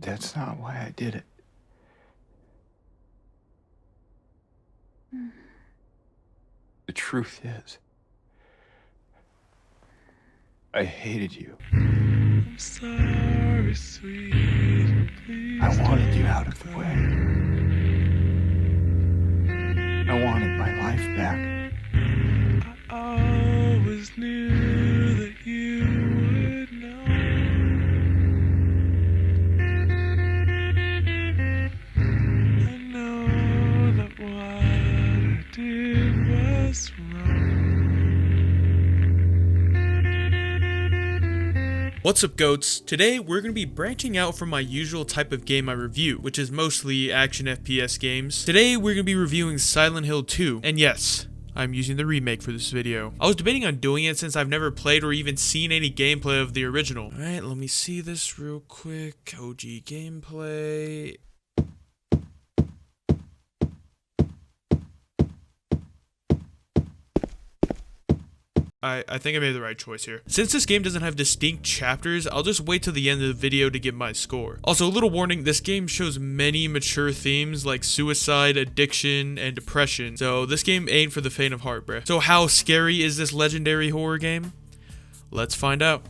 that's not why I did it. The truth is, I hated you. I'm sorry, sweet. I wanted you out of the way. I wanted my life back. I always knew that you would know. I know that what I did was wrong. What's up, goats? Today we're going to be branching out from my usual type of game I review, which is mostly action FPS games. Today we're going to be reviewing Silent Hill 2, and yes, I'm using the remake for this video. I was debating on doing it since I've never played or even seen any gameplay of the original. Alright, let me see this real quick. OG gameplay. I think I made the right choice here. Since this game doesn't have distinct chapters, I'll just wait till the end of the video to give my score. Also, a little warning, this game shows many mature themes like suicide, addiction, and depression. So this game ain't for the faint of heart, bruh. So how scary is this legendary horror game? Let's find out.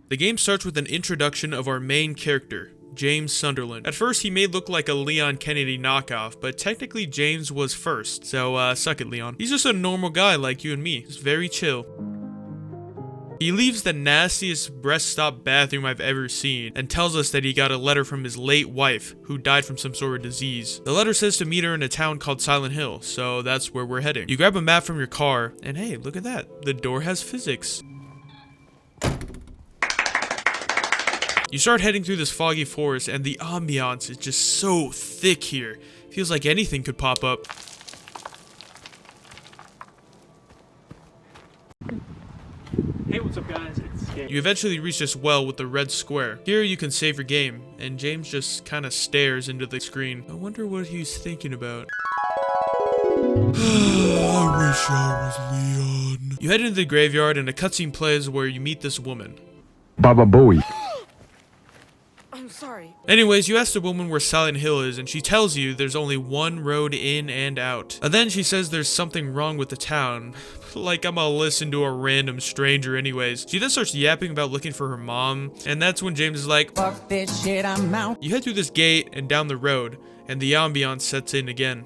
The game starts with an introduction of our main character, James Sunderland. At first, he may look like a Leon Kennedy knockoff, but technically James was first, so suck it, Leon. He's just a normal guy like you and me, just very chill. He leaves the nastiest breast stop bathroom I've ever seen and tells us that he got a letter from his late wife, who died from some sort of disease. The letter says to meet her in a town called Silent Hill, so that's where we're heading. You grab a map from your car, and hey, look at that, the door has physics. You start heading through this foggy forest, and the ambiance is just so thick here. Feels like anything could pop up. Hey, what's up, guys? It's Gabe. You eventually reach this well with the red square. Here you can save your game, and James just kind of stares into the screen. I wonder what he's thinking about. I wish I was Leon. You head into the graveyard, and a cutscene plays where you meet this woman. Baba Booey. I'm sorry. Anyways, you ask the woman where Silent Hill is, and she tells you there's only one road in and out. And then she says there's something wrong with the town. Like I'm gonna listen to a random stranger anyways. She then starts yapping about looking for her mom, and that's when James is like, "Fuck this shit, I'm out." You head through this gate and down the road, and the ambiance sets in again.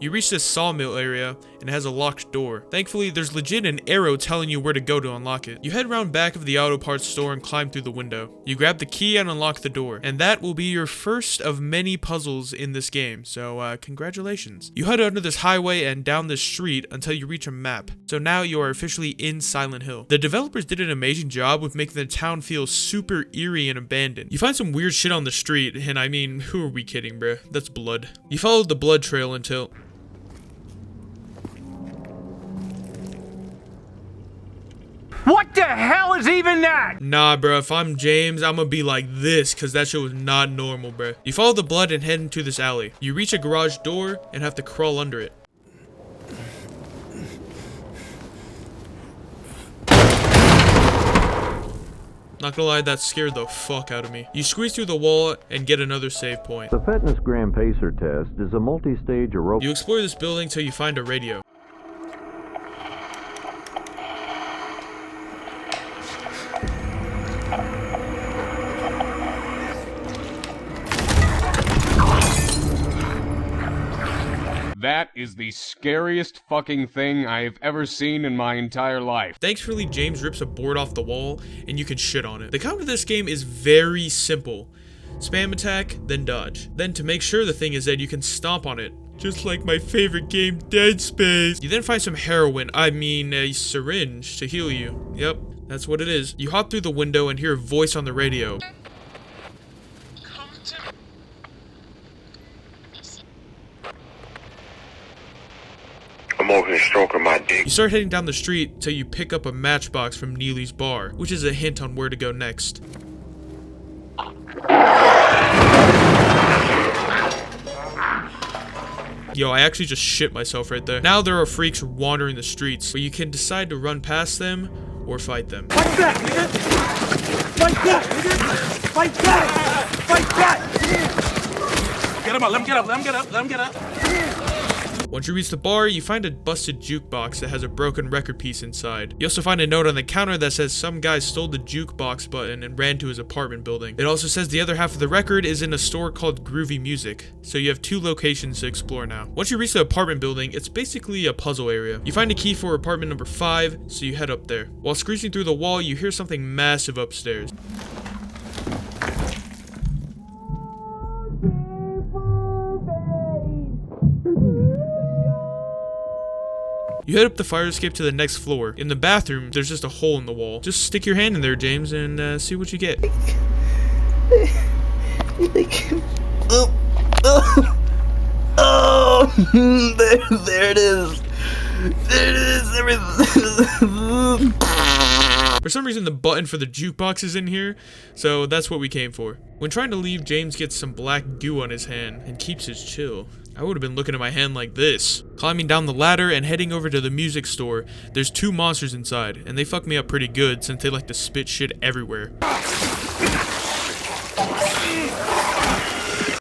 You reach this sawmill area, and it has a locked door. Thankfully, there's legit an arrow telling you where to go to unlock it. You head around back of the auto parts store and climb through the window. You grab the key and unlock the door, and that will be your first of many puzzles in this game, so congratulations. You head under this highway and down this street until you reach a map. So now you are officially in Silent Hill. The developers did an amazing job with making the town feel super eerie and abandoned. You find some weird shit on the street, and I mean, who are we kidding, bruh? That's blood. You follow the blood trail until... What the hell is even that? Nah, bro, if I'm James, I'm gonna be like this, cause that shit was not normal, bro. You follow the blood and head into this alley. You reach a garage door and have to crawl under it. Not gonna lie, that scared the fuck out of me. You squeeze through the wall and get another save point. The Fitness Gram Pacer test is a multi-stage aerobic. You explore this building till you find a radio. That is the scariest fucking thing I've ever seen in my entire life. Thankfully, James rips a board off the wall, and you can shit on it. The counter to this game is very simple. Spam attack, then dodge. Then to make sure the thing is dead, you can stomp on it. Just like my favorite game, Dead Space. You then find some heroin, a syringe, to heal you. Yep, that's what it is. You hop through the window and hear a voice on the radio. I'm over here. stroking my dick. You start heading down the street till you pick up a matchbox from Neely's bar, which is a hint on where to go next. Yo, I actually just shit myself right there. Now there are freaks wandering the streets, but you can decide to run past them or fight them. Fight back, nigga! Fight back, nigga! Fight back! Fight back! Get him up, let him get up, let him get up, let him get up. Once you reach the bar, you find a busted jukebox that has a broken record piece inside. You also find a note on the counter that says some guy stole the jukebox button and ran to his apartment building. It also says the other half of the record is in a store called Groovy Music, so you have 2 locations to explore now. Once you reach the apartment building, it's basically a puzzle area. You find a key for apartment number 5, so you head up there. While screeching through the wall, you hear something massive upstairs. You head up the fire escape to the next floor. In the bathroom, there's just a hole in the wall. Just stick your hand in there, James, and see what you get. There it is. There it is, everything. For some reason, the button for the jukebox is in here, so that's what we came for. When trying to leave, James gets some black goo on his hand and keeps his chill. I would have been looking at my hand like this. Climbing down the ladder and heading over to the music store, there's 2 monsters inside, and they fuck me up pretty good since they like to spit shit everywhere.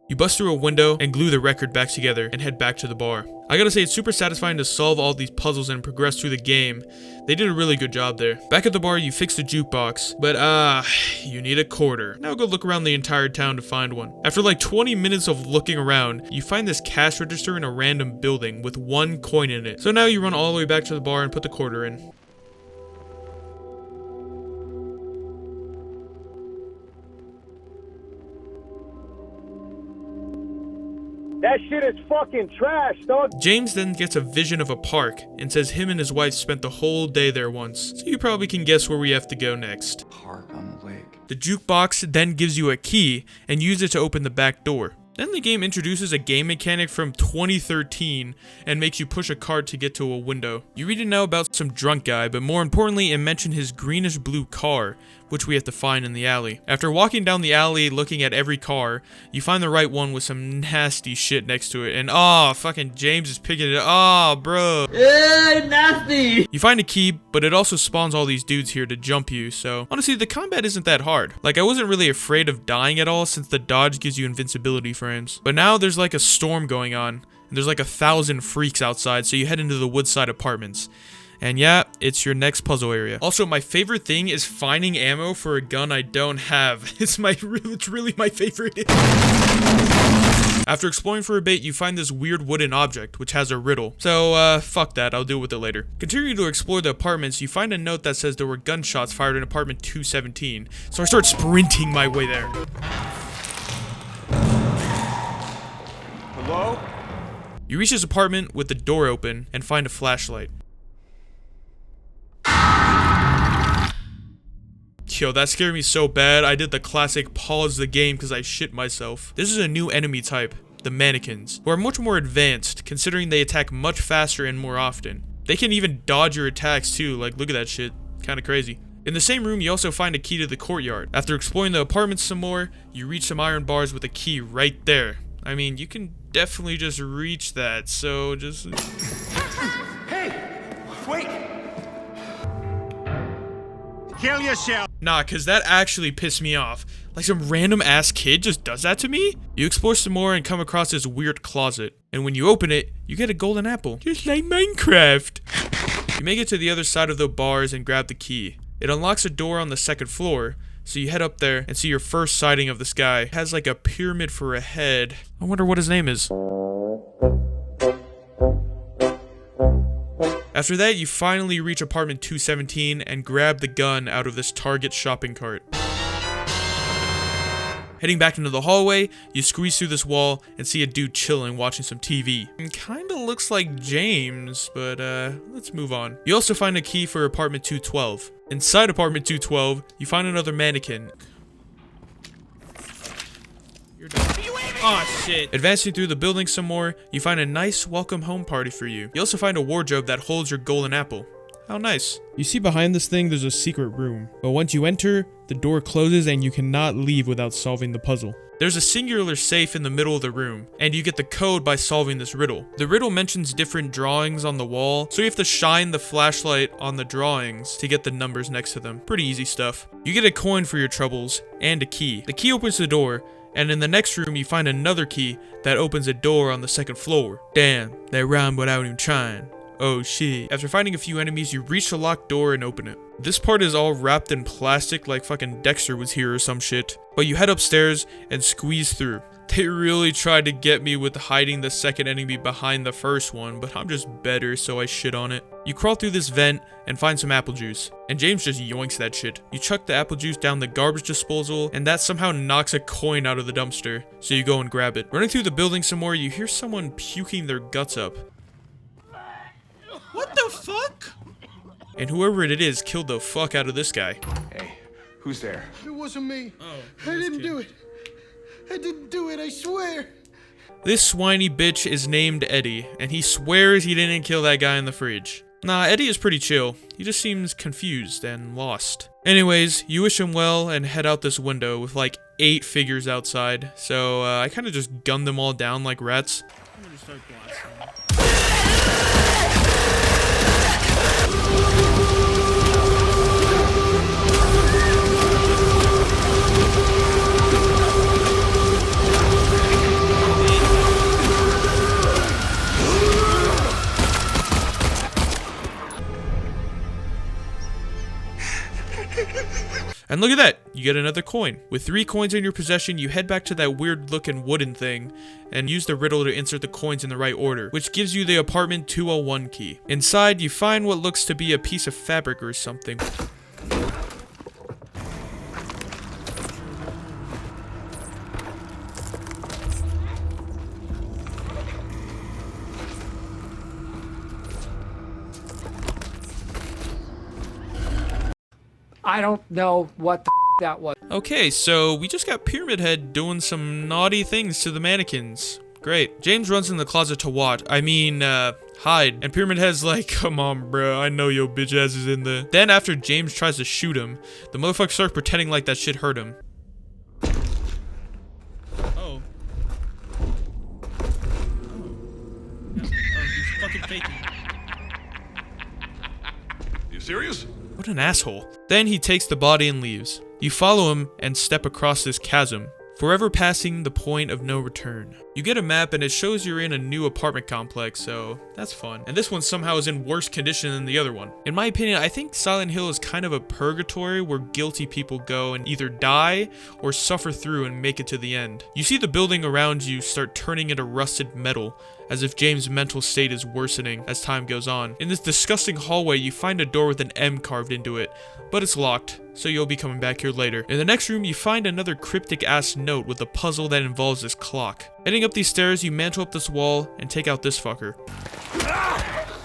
You bust through a window and glue the record back together and head back to the bar. I gotta say, it's super satisfying to solve all these puzzles and progress through the game. They did a really good job there. Back at the bar, you fix the jukebox, but you need a quarter. Now go look around the entire town to find one. After like 20 minutes of looking around, you find this cash register in a random building with 1 coin in it. So now you run all the way back to the bar and put the quarter in. That shit is fucking trash, dog. James then gets a vision of a park and says him and his wife spent the whole day there once. So you probably can guess where we have to go next. Park on the lake. The jukebox then gives you a key and use it to open the back door. Then the game introduces a game mechanic from 2013 and makes you push a cart to get to a window. You read it now about some drunk guy, but more importantly, it mentioned his greenish blue car, which we have to find in the alley. After walking down the alley looking at every car, you find the right one with some nasty shit next to it. And fucking James is picking it up. Bro. Nasty. You find a key, but it also spawns all these dudes here to jump you, so honestly, the combat isn't that hard. Like, I wasn't really afraid of dying at all since the dodge gives you invincibility frames. But now there's like a storm going on, and there's like 1,000 freaks outside, so you head into the Woodside Apartments. And yeah, it's your next puzzle area. Also, my favorite thing is finding ammo for a gun I don't have. It's really my favorite. After exploring for a bit, you find this weird wooden object, which has a riddle. So, fuck that, I'll deal with it later. Continuing to explore the apartments, you find a note that says there were gunshots fired in apartment 217. So I start sprinting my way there. Hello? You reach his apartment with the door open and find a flashlight. Yo, that scared me so bad, I did the classic pause the game because I shit myself. This is a new enemy type, the mannequins, who are much more advanced considering they attack much faster and more often. They can even dodge your attacks too, like look at that shit, kinda crazy. In the same room, you also find a key to the courtyard. After exploring the apartments some more, you reach some iron bars with a key right there. I mean, you can definitely just reach that, so just... Hey! Wait! Kill yourself. Nah, cause that actually pissed me off. Like some random ass kid just does that to me? You explore some more and come across this weird closet. And when you open it, you get a golden apple. Just like Minecraft. You make it to the other side of the bars and grab the key. It unlocks a door on the 2nd floor, so you head up there and see your first sighting of this guy. It has like a pyramid for a head. I wonder what his name is. After that, you finally reach apartment 217 and grab the gun out of this Target shopping cart. Heading back into the hallway, you squeeze through this wall and see a dude chilling watching some TV. It kinda looks like James, but let's move on. You also find a key for apartment 212. Inside apartment 212, you find another mannequin. You're done. Oh shit. Advancing through the building some more, you find a nice welcome home party for you. You also find a wardrobe that holds your golden apple. How nice. You see behind this thing there's a secret room, but once you enter, the door closes and you cannot leave without solving the puzzle. There's a singular safe in the middle of the room, and you get the code by solving this riddle. The riddle mentions different drawings on the wall, so you have to shine the flashlight on the drawings to get the numbers next to them. Pretty easy stuff. You get a coin for your troubles, and a key. The key opens the door, and in the next room you find another key that opens a door on the second floor. Damn, that rhymed without even trying. Oh shit. After finding a few enemies, you reach the locked door and open it. This part is all wrapped in plastic like fucking Dexter was here or some shit. But you head upstairs and squeeze through. They really tried to get me with hiding the second enemy behind the first one, but I'm just better, so I shit on it. You crawl through this vent and find some apple juice, and James just yoinks that shit. You chuck the apple juice down the garbage disposal, and that somehow knocks a coin out of the dumpster, so you go and grab it. Running through the building some more, you hear someone puking their guts up. What the fuck? And whoever it is killed the fuck out of this guy. Hey, who's there? It wasn't me. Oh, I didn't do it. I didn't do it, I swear. This swiney bitch is named Eddie, and he swears he didn't kill that guy in the fridge. Nah, Eddie is pretty chill. He just seems confused and lost. Anyways, you wish him well and head out this window with like 8 figures outside. So I kind of just gunned them all down like rats. I'm gonna start blasting. And look at that, you get another coin. With 3 coins in your possession, you head back to that weird looking wooden thing and use the riddle to insert the coins in the right order, which gives you the apartment 201 key. Inside, you find what looks to be a piece of fabric or something. I don't know what the that was. Okay, so we just got Pyramid Head doing some naughty things to the mannequins. Great. James runs in the closet to hide. And Pyramid Head's like, come on, bro, I know your bitch ass is in there. Then after James tries to shoot him, the motherfucker starts pretending like that shit hurt him. Oh. He's fucking faking. You serious? What an asshole. Then he takes the body and leaves. You follow him and step across this chasm, forever passing the point of no return. You get a map and it shows you're in a new apartment complex, so that's fun. And this one somehow is in worse condition than the other one. In my opinion, I think Silent Hill is kind of a purgatory where guilty people go and either die or suffer through and make it to the end. You see the building around you start turning into rusted metal, as if James' mental state is worsening as time goes on. In this disgusting hallway, you find a door with an M carved into it, but it's locked, so you'll be coming back here later. In the next room, you find another cryptic-ass note with a puzzle that involves this clock. Heading up these stairs, you mantle up this wall and take out this fucker.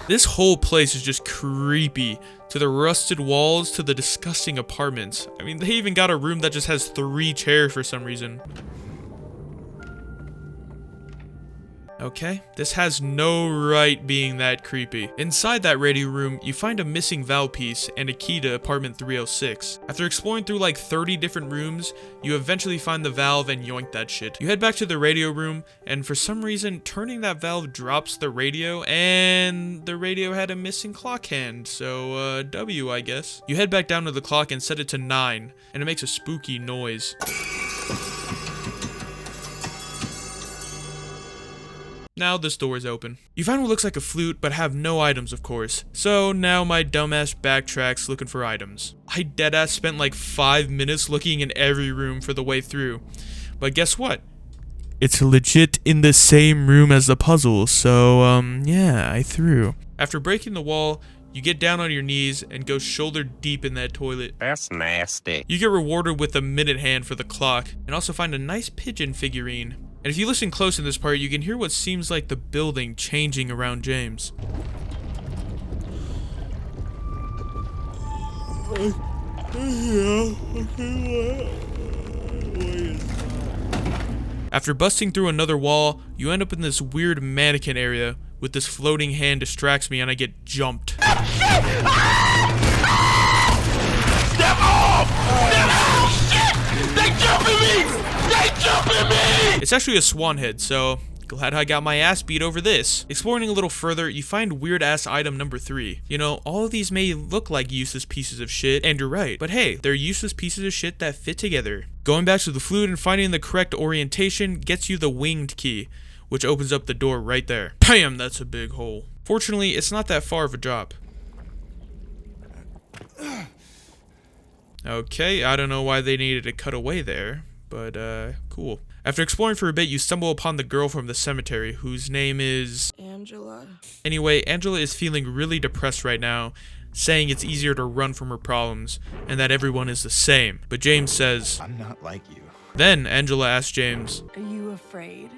This whole place is just creepy, to the rusted walls to the disgusting apartments. I mean, they even got a room that just has 3 chairs for some reason. Okay, this has no right being that creepy. Inside that radio room, you find a missing valve piece and a key to apartment 306. After exploring through like 30 different rooms, you eventually find the valve and yoink that shit. You head back to the radio room, and for some reason, turning that valve drops the radio, and the radio had a missing clock hand, so W, I guess. You head back down to the clock and set it to 9, and it makes a spooky noise. Now this door is open. You find what looks like a flute, but have no items, of course. So now my dumbass backtracks looking for items. I deadass spent like 5 minutes looking in every room for the way through. But guess what? It's legit in the same room as the puzzle, so yeah, I threw. After breaking the wall, you get down on your knees and go shoulder deep in that toilet. That's nasty. You get rewarded with a minute hand for the clock, and also find a nice pigeon figurine. And if you listen close in this part, you can hear what seems like the building changing around James. After busting through another wall, you end up in this weird mannequin area with this floating hand distracts me and I get jumped. Step off! Step off! Shit! They jumping me! They jumping me! It's actually a swan head, so glad I got my ass beat over this. Exploring a little further, you find weird ass item number 3. You know, all of these may look like useless pieces of shit, and you're right, but hey, they're useless pieces of shit that fit together. Going back to the flute and finding the correct orientation gets you the winged key, which opens up the door right there. Bam, that's a big hole. Fortunately, it's not that far of a drop. Okay, I don't know why they needed to cut away there, but cool. After exploring for a bit, you stumble upon the girl from the cemetery, whose name is... Angela. Anyway, Angela is feeling really depressed right now, saying it's easier to run from her problems, and that everyone is the same. But James says... I'm not like you. Then, Angela asks James... Are you afraid?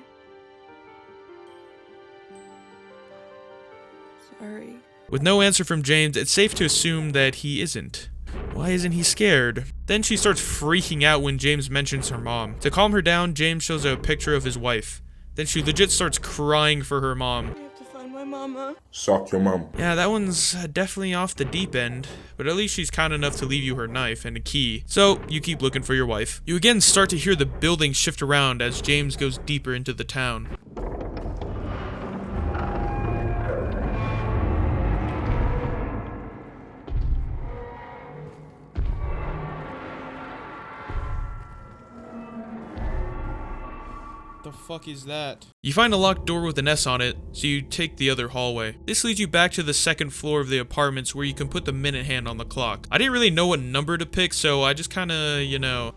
Sorry. With no answer from James, it's safe to assume that he isn't. Why isn't he scared? Then she starts freaking out when James mentions her mom. To calm her down, James shows her a picture of his wife. Then she legit starts crying for her mom. I have to find my mama. Suck your mom. Yeah, that one's definitely off the deep end, but at least she's kind enough to leave you her knife and a key. So, you keep looking for your wife. You again start to hear the building shift around as James goes deeper into the town. The fuck is that? You find a locked door with an S on it, so you take the other hallway. This leads you back to the second floor of the apartments where you can put the minute hand on the clock. I didn't really know what number to pick, so I just kinda, you know...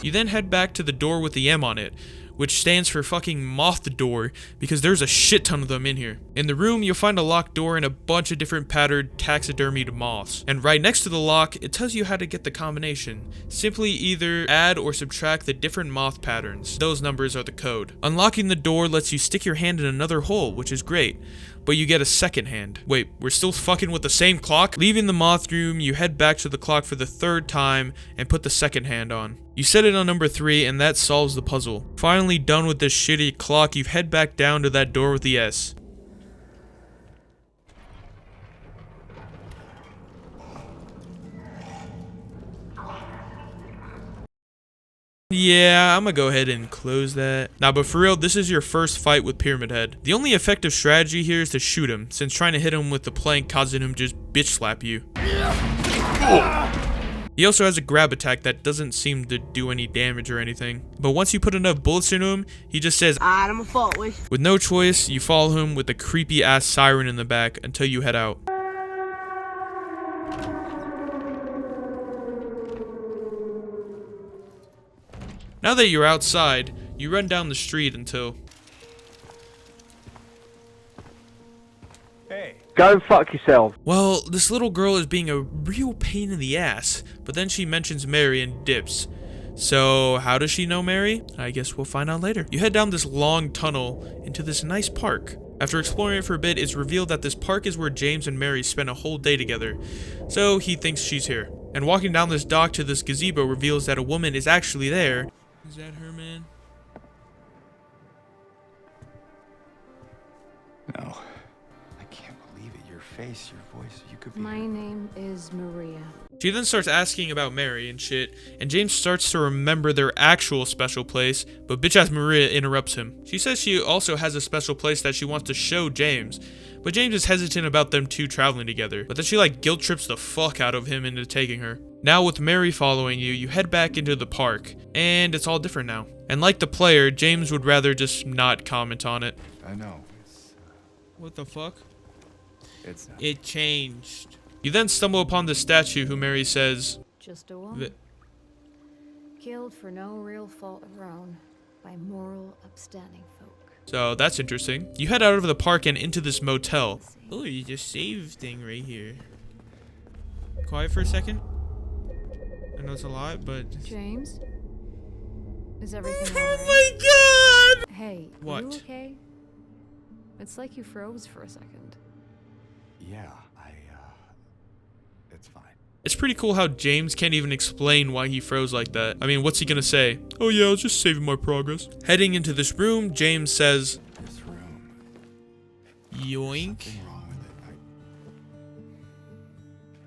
You then head back to the door with the M on it, which stands for fucking moth door, because there's a shit ton of them in here. In the room, you'll find a locked door and a bunch of different patterned taxidermied moths. And right next to the lock, it tells you how to get the combination. Simply either add or subtract the different moth patterns. Those numbers are the code. Unlocking the door lets you stick your hand in another hole, which is great. But you get a second hand. Wait, we're still fucking with the same clock? Leaving the moth room, you head back to the clock for the third time and put the second hand on. You set it on number 3 and that solves the puzzle. Finally done with this shitty clock, you head back down to that door with the S. Yeah, I'm gonna go ahead and close that. Now, but for real, this is your first fight with Pyramid Head. The only effective strategy here is to shoot him, since trying to hit him with the plank causing him to just bitch slap you. He also has a grab attack that doesn't seem to do any damage or anything. But once you put enough bullets into him, he just says, I'm a fault wish. With no choice, you follow him with a creepy ass siren in the back until you head out. Now that you're outside, you run down the street until... Hey. Go fuck yourself. Well, this little girl is being a real pain in the ass, but then she mentions Mary and dips. So, how does she know Mary? I guess we'll find out later. You head down this long tunnel into this nice park. After exploring it for a bit, it's revealed that this park is where James and Mary spent a whole day together, so he thinks she's here. And walking down this dock to this gazebo reveals that a woman is actually there. Is that her, man? No. I can't believe it. Your face, your voice, you could be... My name is Maria. She then starts asking about Mary and shit, and James starts to remember their actual special place, but bitch-ass Maria interrupts him. She says she also has a special place that she wants to show James, but James is hesitant about them two traveling together, but then she like guilt trips the fuck out of him into taking her. Now with Mary following you, you head back into the park, and it's all different now. And like the player, James would rather just not comment on it. I know. It's, What the fuck? it's not... It changed. You then stumble upon the statue who Mary says... Just a woman. Killed for no real fault of her own by moral, upstanding folk. So that's interesting. You head out of the park and into this motel. Oh, you just save thing right here. Quiet for a second. I know it's a lot, but... James? Is everything Oh alright? my god! Hey, What? you okay? It's like you froze for a second. Yeah, It's fine. It's pretty cool how James can't even explain why he froze like that. I mean, what's he gonna say? Oh yeah, I was just saving my progress. Heading into this room, James says, This room. yoink. Something wrong with it.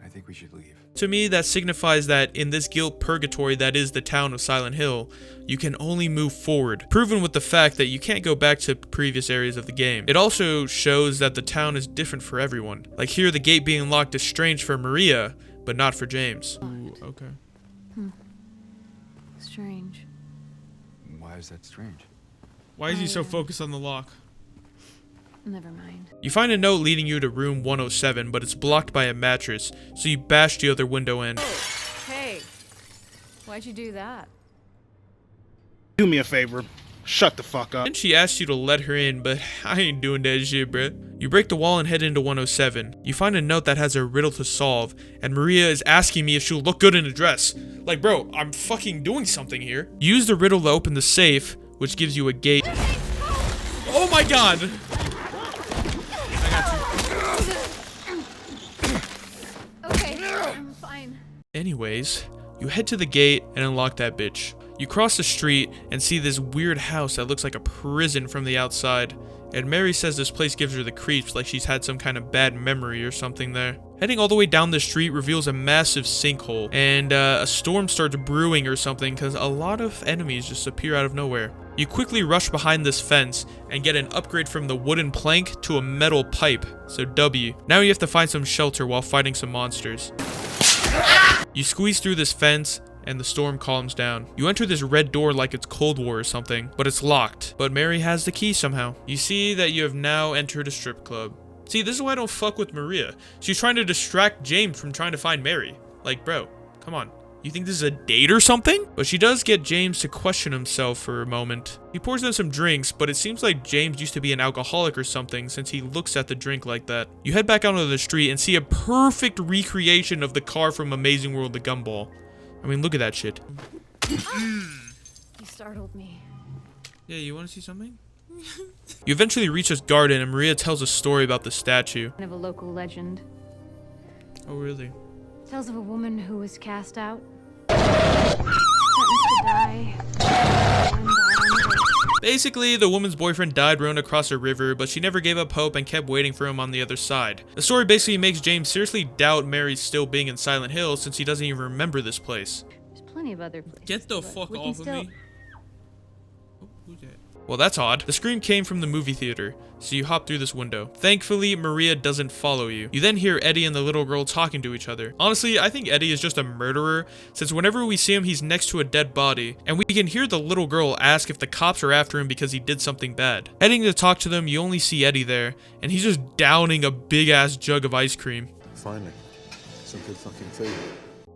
I think we should leave. To me, that signifies that in this guilt purgatory that is the town of Silent Hill, you can only move forward, proven with the fact that you can't go back to previous areas of the game. It also shows that the town is different for everyone. Like here, the gate being locked is strange for Maria, but not for James. Ooh, okay. Strange. Why is that strange? Why is he so focused on the lock? Never mind. You find a note leading you to room 107, but it's blocked by a mattress, so you bash the other window in. Hey, why'd you do that? Do me a favor. Shut the fuck up. Then she asks you to let her in, but I ain't doing that shit, bruh. You break the wall and head into 107. You find a note that has a riddle to solve, and Maria is asking me if she'll look good in a dress. Like, bro, I'm fucking doing something here. You use the riddle to open the safe, which gives you a gate. Oh my god! Okay, I'm fine. Anyways, you head to the gate and unlock that bitch. You cross the street and see this weird house that looks like a prison from the outside. And Mary says this place gives her the creeps, like she's had some kind of bad memory or something there. Heading all the way down the street reveals a massive sinkhole, and a storm starts brewing or something because a lot of enemies just appear out of nowhere. You quickly rush behind this fence and get an upgrade from the wooden plank to a metal pipe, so W. Now you have to find some shelter while fighting some monsters. You squeeze through this fence, and the storm calms down. You enter this red door like it's Cold War or something, but it's locked. But Mary has the key somehow. You see that you have now entered a strip club. See, this is why I don't fuck with Maria. She's trying to distract James from trying to find Mary. Like, bro, come on. You think this is a date or something? But she does get James to question himself for a moment. He pours in some drinks, but it seems like James used to be an alcoholic or something since he looks at the drink like that. You head back out onto the street and see a perfect recreation of the car from Amazing World, the Gumball. I mean, look at that shit. You startled me. Yeah, you want to see something? You eventually reach this garden and Maria tells a story about the statue. Of a local legend. Oh, really? Tells of a woman who was cast out. Sentenced to die. And died on the way. Basically, the woman's boyfriend died rowing across a river, but she never gave up hope and kept waiting for him on the other side. The story basically makes James seriously doubt Mary's still being in Silent Hill since he doesn't even remember this place. There's plenty of other places. Get the but fuck we can off of still- me. Oh, who's that? Well, that's odd. The scream came from the movie theater, so you hop through this window. Thankfully, Maria doesn't follow you. You then hear Eddie and the little girl talking to each other. Honestly, I think Eddie is just a murderer, since whenever we see him, he's next to a dead body, and we can hear the little girl ask if the cops are after him because he did something bad. Heading to talk to them, you only see Eddie there, and he's just downing a big-ass jug of ice cream. Finally, some good fucking food.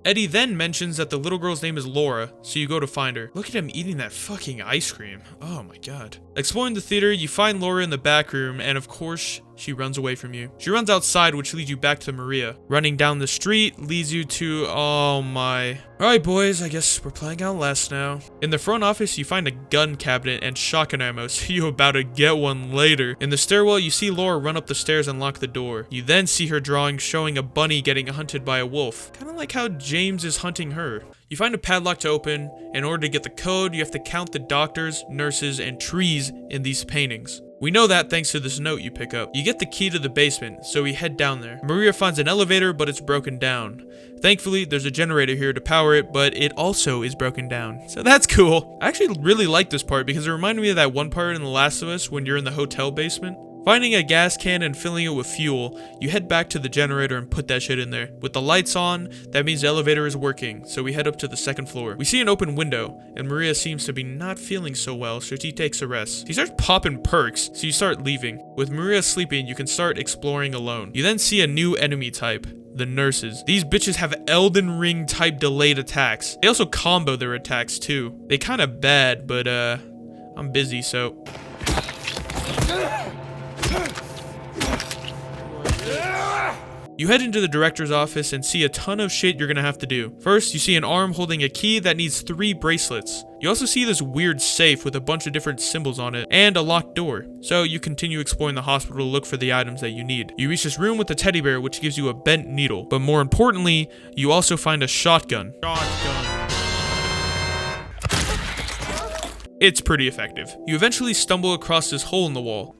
Eddie then mentions that the little girl's name is Laura, so you go to find her. Look at him eating that fucking ice cream. Oh my god. Exploring the theater, you find Laura in the back room, and of course, she runs away from you. She runs outside, which leads you back to Maria. Running down the street leads you to... oh my... Alright boys, I guess we're playing Outlast now. In the front office, you find a gun cabinet and shotgun ammo, so you're about to get one later. In the stairwell, you see Laura run up the stairs and lock the door. You then see her drawing showing a bunny getting hunted by a wolf. Kind of like how James is hunting her. You find a padlock to open. In order to get the code, you have to count the doctors, nurses, and trees in these paintings. We know that thanks to this note you pick up. You get the key to the basement, so we head down there. Maria finds an elevator, but it's broken down. Thankfully, there's a generator here to power it, but it also is broken down. So that's cool. I actually really like this part because it reminded me of that one part in The Last of Us when you're in the hotel basement. Finding a gas can and filling it with fuel, you head back to the generator and put that shit in there. With the lights on, that means the elevator is working, so we head up to the second floor. We see an open window, and Maria seems to be not feeling so well, so she takes a rest. She starts popping perks, so you start leaving. With Maria sleeping, you can start exploring alone. You then see a new enemy type. The nurses. These bitches have Elden Ring type delayed attacks. They also combo their attacks too. They kinda bad, but I'm busy, so... You head into the director's office and see a ton of shit you're gonna have to do. First, you see an arm holding a key that needs 3 bracelets. You also see this weird safe with a bunch of different symbols on it, and a locked door. So you continue exploring the hospital to look for the items that you need. You reach this room with the teddy bear, which gives you a bent needle. But more importantly, you also find a shotgun. It's pretty effective. You eventually stumble across this hole in the wall.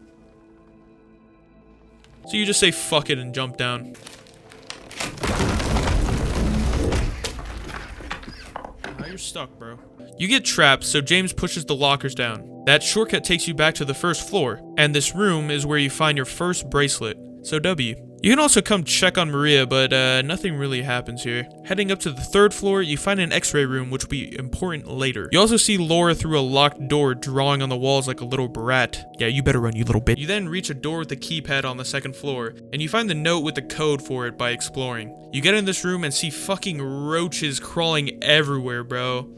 So you just say fuck it and jump down. Now you're stuck, bro. You get trapped, so James pushes the lockers down. That shortcut takes you back to the first floor, and this room is where you find your first bracelet. So W. You can also come check on Maria, but nothing really happens here. Heading up to the 3rd floor, you find an x-ray room, which will be important later. You also see Laura through a locked door drawing on the walls like a little brat. Yeah, you better run, you little bitch. You then reach a door with a keypad on the 2nd floor, and you find the note with the code for it by exploring. You get in this room and see fucking roaches crawling everywhere, bro.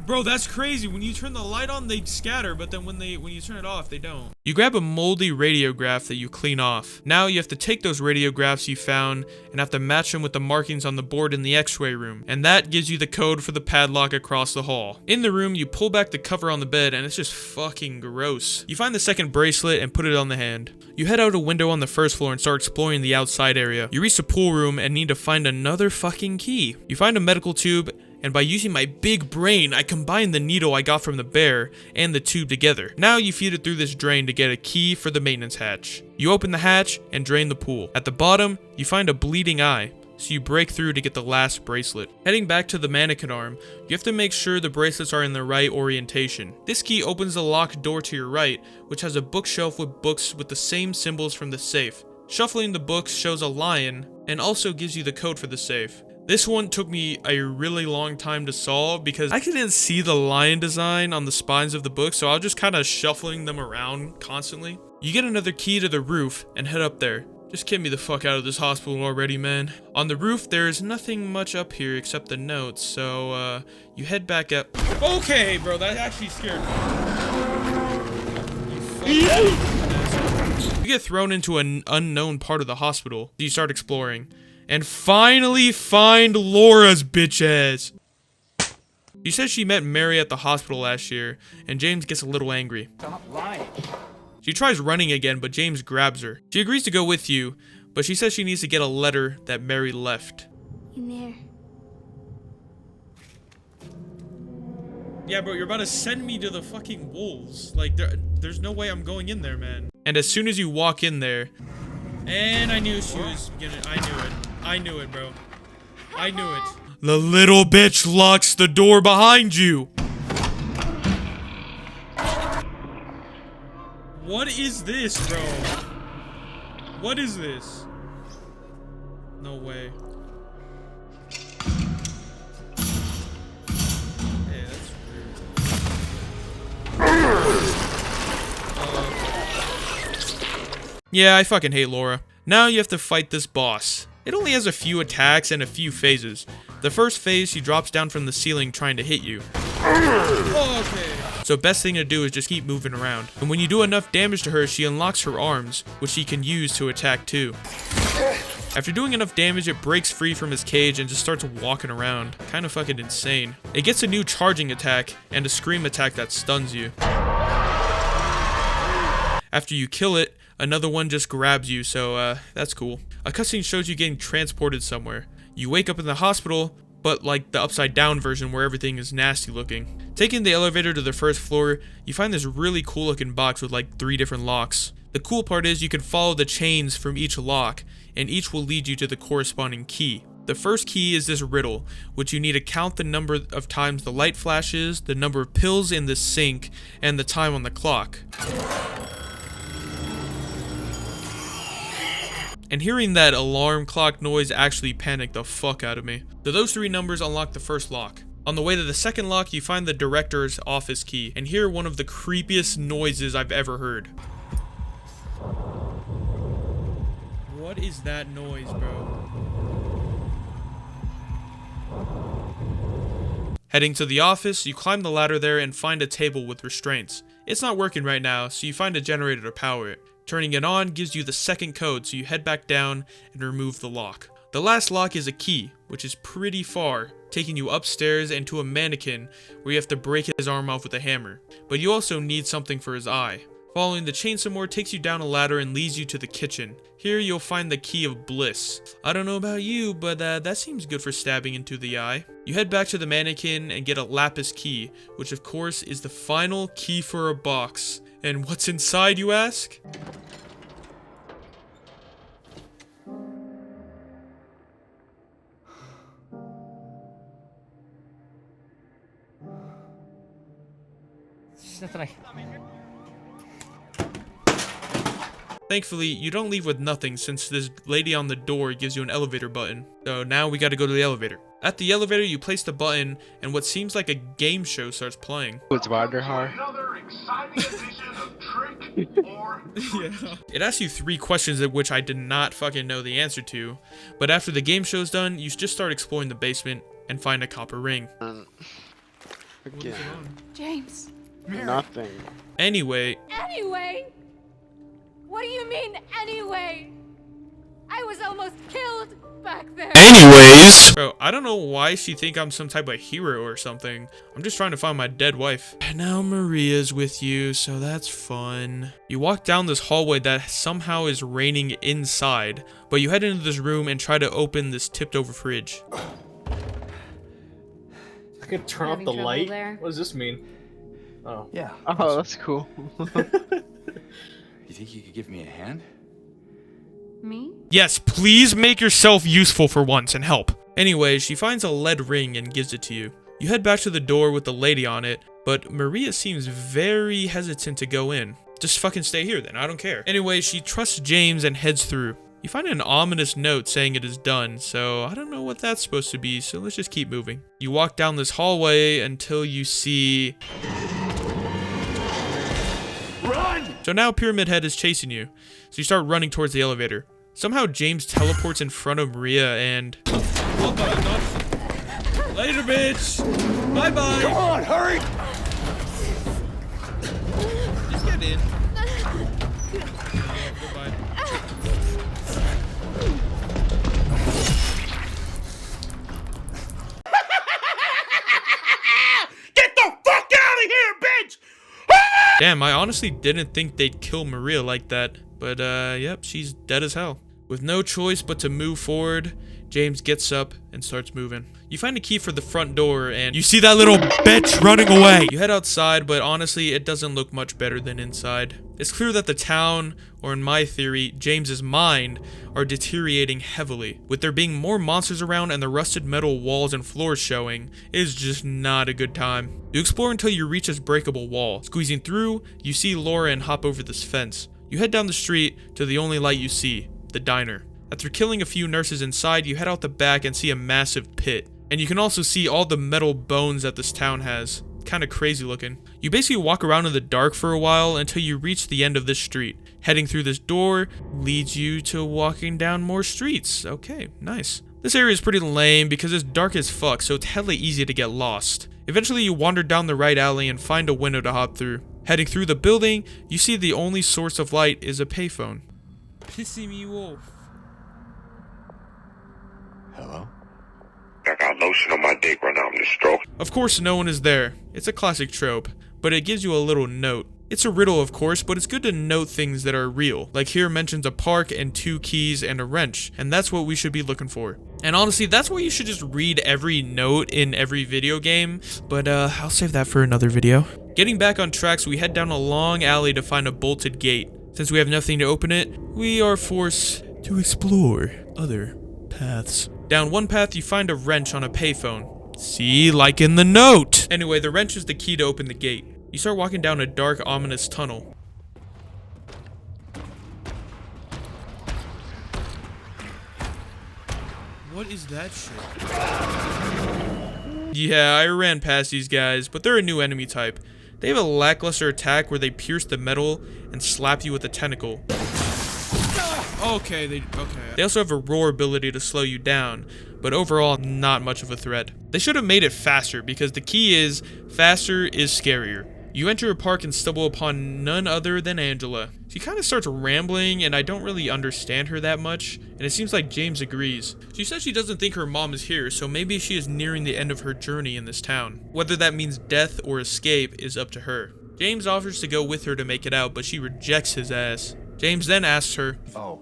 Bro, that's crazy. When you turn the light on, they scatter, but then when you turn it off, they don't. You grab a moldy radiograph that you clean off. Now you have to take those radiographs you found and have to match them with the markings on the board in the x-ray room. And that gives you the code for the padlock across the hall. In the room, you pull back the cover on the bed and it's just fucking gross. You find the 2nd bracelet and put it on the hand. You head out a window on the 1st floor and start exploring the outside area. You reach the pool room and need to find another fucking key. You find a medical tube, and by using my big brain, I combined the needle I got from the bear and the tube together. Now you feed it through this drain to get a key for the maintenance hatch. You open the hatch and drain the pool. At the bottom, you find a bleeding eye, so you break through to get the last bracelet. Heading back to the mannequin arm, you have to make sure the bracelets are in the right orientation. This key opens the locked door to your right, which has a bookshelf with books with the same symbols from the safe. Shuffling the books shows a lion and also gives you the code for the safe. This one took me a really long time to solve because I couldn't see the lion design on the spines of the book, so I was just kind of shuffling them around constantly. You get another key to the roof and head up there. Just get me the fuck out of this hospital already, man. On the roof, there's nothing much up here except the notes, so you head back up. Okay, bro, that actually scared me. You get thrown into an unknown part of the hospital. You start exploring. And finally find Laura's bitch ass. She says she met Mary at the hospital last year, and James gets a little angry. Stop lying. She tries running again, but James grabs her. She agrees to go with you, but she says she needs to get a letter that Mary left. In there. Yeah, bro, you're about to send me to the fucking wolves. Like, there's no way I'm going in there, man. And as soon as you walk in there, and I knew she was gonna, I knew it, bro. I knew it. The little bitch locks the door behind you. What is this, bro? What is this? No way. Hey, that's weird. Yeah, I fucking hate Laura. Now you have to fight this boss. It only has a few attacks and a few phases. The first phase, she drops down from the ceiling trying to hit you. Okay. So best thing to do is just keep moving around. And when you do enough damage to her, she unlocks her arms, which she can use to attack too. After doing enough damage, it breaks free from his cage and just starts walking around. Kinda fucking insane. It gets a new charging attack and a scream attack that stuns you. After you kill it, another one just grabs you, so that's cool. A cutscene shows you getting transported somewhere. You wake up in the hospital, but like the upside down version where everything is nasty looking. Taking the elevator to the first floor, you find this really cool looking box with like 3 different locks. The cool part is you can follow the chains from each lock, and each will lead you to the corresponding key. The first key is this riddle, which you need to count the number of times the light flashes, the number of pills in the sink, and the time on the clock. And hearing that alarm clock noise actually panicked the fuck out of me. So those 3 numbers unlock the first lock. On the way to the second lock, you find the director's office key, and hear one of the creepiest noises I've ever heard. What is that noise, bro? Heading to the office, you climb the ladder there and find a table with restraints. It's not working right now, so you find a generator to power it. Turning it on gives you the second code, so you head back down and remove the lock. The last lock is a key, which is pretty far, taking you upstairs and to a mannequin where you have to break his arm off with a hammer. But you also need something for his eye. Following the chain some more takes you down a ladder and leads you to the kitchen. Here you'll find the key of bliss. I don't know about you, but that seems good for stabbing into the eye. You head back to the mannequin and get a lapis key, which of course is the final key for a box. And what's inside, you ask? There's nothing Thankfully, you don't leave with nothing since this lady on the door gives you an elevator button. So now we gotta go to the elevator. At the elevator, you place the button and what seems like a game show starts playing. It's Wanderhar. Yeah. It asks you 3 questions at which I did not fucking know the answer to. But after the game show's done, you just start exploring the basement and find a copper ring. Again. James. Nothing. Anyway, What do you mean, anyway? I was almost killed back there. anyways! Bro, I don't know why she think I'm some type of hero or something. I'm just trying to find my dead wife. And now Maria's with you, so that's fun. You walk down this hallway that somehow is raining inside, but you head into this room and try to open this tipped over fridge. I could turn off Having the trouble light? there? What does this mean? Oh. Yeah. Oh, that's cool. You think you could give me a hand? Me? Yes, please make yourself useful for once and help. Anyway, she finds a lead ring and gives it to you. You head back to the door with the lady on it, but Maria seems very hesitant to go in. Just fucking stay here then, I don't care. Anyway, she trusts James and heads through. You find an ominous note saying it is done, so I don't know what that's supposed to be, so let's just keep moving. You walk down this hallway until you see... Run! So now Pyramid Head is chasing you, so you start running towards the elevator. Somehow James teleports in front of Maria and... Oh my god. Later, bitch! Bye-bye! Come on, hurry! Just get in. Goodbye. Get the fuck out of here, bitch! Damn, I honestly didn't think they'd kill Maria like that. But, yep, she's dead as hell. With no choice but to move forward, James gets up and starts moving. You find a key for the front door and you see that little bitch running away. You head outside, but honestly, it doesn't look much better than inside. It's clear that the town, or in my theory, James's mind, are deteriorating heavily. With there being more monsters around and the rusted metal walls and floors showing, it is just not a good time. You explore until you reach this breakable wall. Squeezing through, you see Laura and hop over this fence. You head down the street to the only light you see, the diner. After killing a few nurses inside, you head out the back and see a massive pit. And you can also see all the metal bones that this town has. Kinda crazy looking. You basically walk around in the dark for a while until you reach the end of this street. Heading through this door leads you to walking down more streets. Okay, nice. This area is pretty lame because it's dark as fuck, so it's hella easy to get lost. Eventually you wander down the right alley and find a window to hop through. Heading through the building, you see the only source of light is a payphone. Pissing me off. Hello? I got lotion on my dick right now, I'm just stroking. Of course no one is there. It's a classic trope, but it gives you a little note. It's a riddle of course, but it's good to note things that are real. Like here mentions a park and 2 keys and a wrench, and that's what we should be looking for. And honestly, that's why you should just read every note in every video game, but I'll save that for another video. Getting back on track, so we head down a long alley to find a bolted gate. Since we have nothing to open it, we are forced to explore other paths. Down one path, you find a wrench on a payphone. See, like in the note! Anyway, the wrench is the key to open the gate. You start walking down a dark, ominous tunnel. What is that shit? Yeah, I ran past these guys, but they're a new enemy type. They have a lackluster attack where they pierce the metal and slap you with a tentacle. Okay. They also have a roar ability to slow you down, but overall, not much of a threat. They should have made it faster because the key is, faster is scarier. You enter a park and stumble upon none other than Angela. She kind of starts rambling, and I don't really understand her that much, and it seems like James agrees. She says she doesn't think her mom is here, so maybe she is nearing the end of her journey in this town. Whether that means death or escape is up to her. James offers to go with her to make it out, but she rejects his ass. James then asks her, Oh,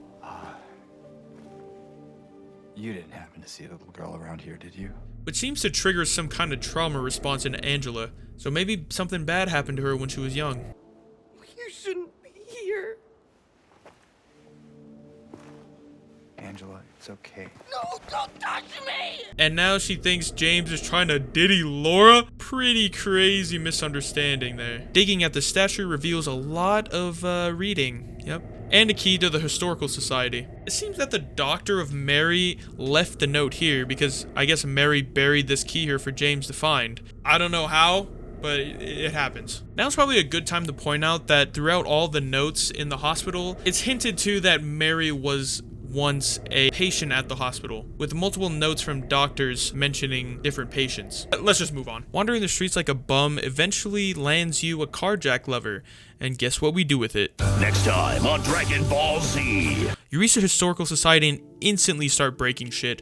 you didn't happen to see a little girl around here, did you? which seems to trigger some kind of trauma response in Angela, so maybe something bad happened to her when she was young. You shouldn't be here. Angela, it's okay. No, don't touch me! And now she thinks James is trying to diddy Laura? Pretty crazy misunderstanding there. Digging at the statue reveals a lot of reading. Yep. And a key to the Historical Society. It seems that the doctor of Mary left the note here because I guess Mary buried this key here for James to find. I don't know how, but it happens. Now's probably a good time to point out that throughout all the notes in the hospital, it's hinted to that Mary was once a patient at the hospital, with multiple notes from doctors mentioning different patients. Let's just move on. Wandering the streets like a bum eventually lands you a carjack lever, and guess what we do with it? Next time on Dragon Ball Z. You reach the Historical Society and instantly start breaking shit.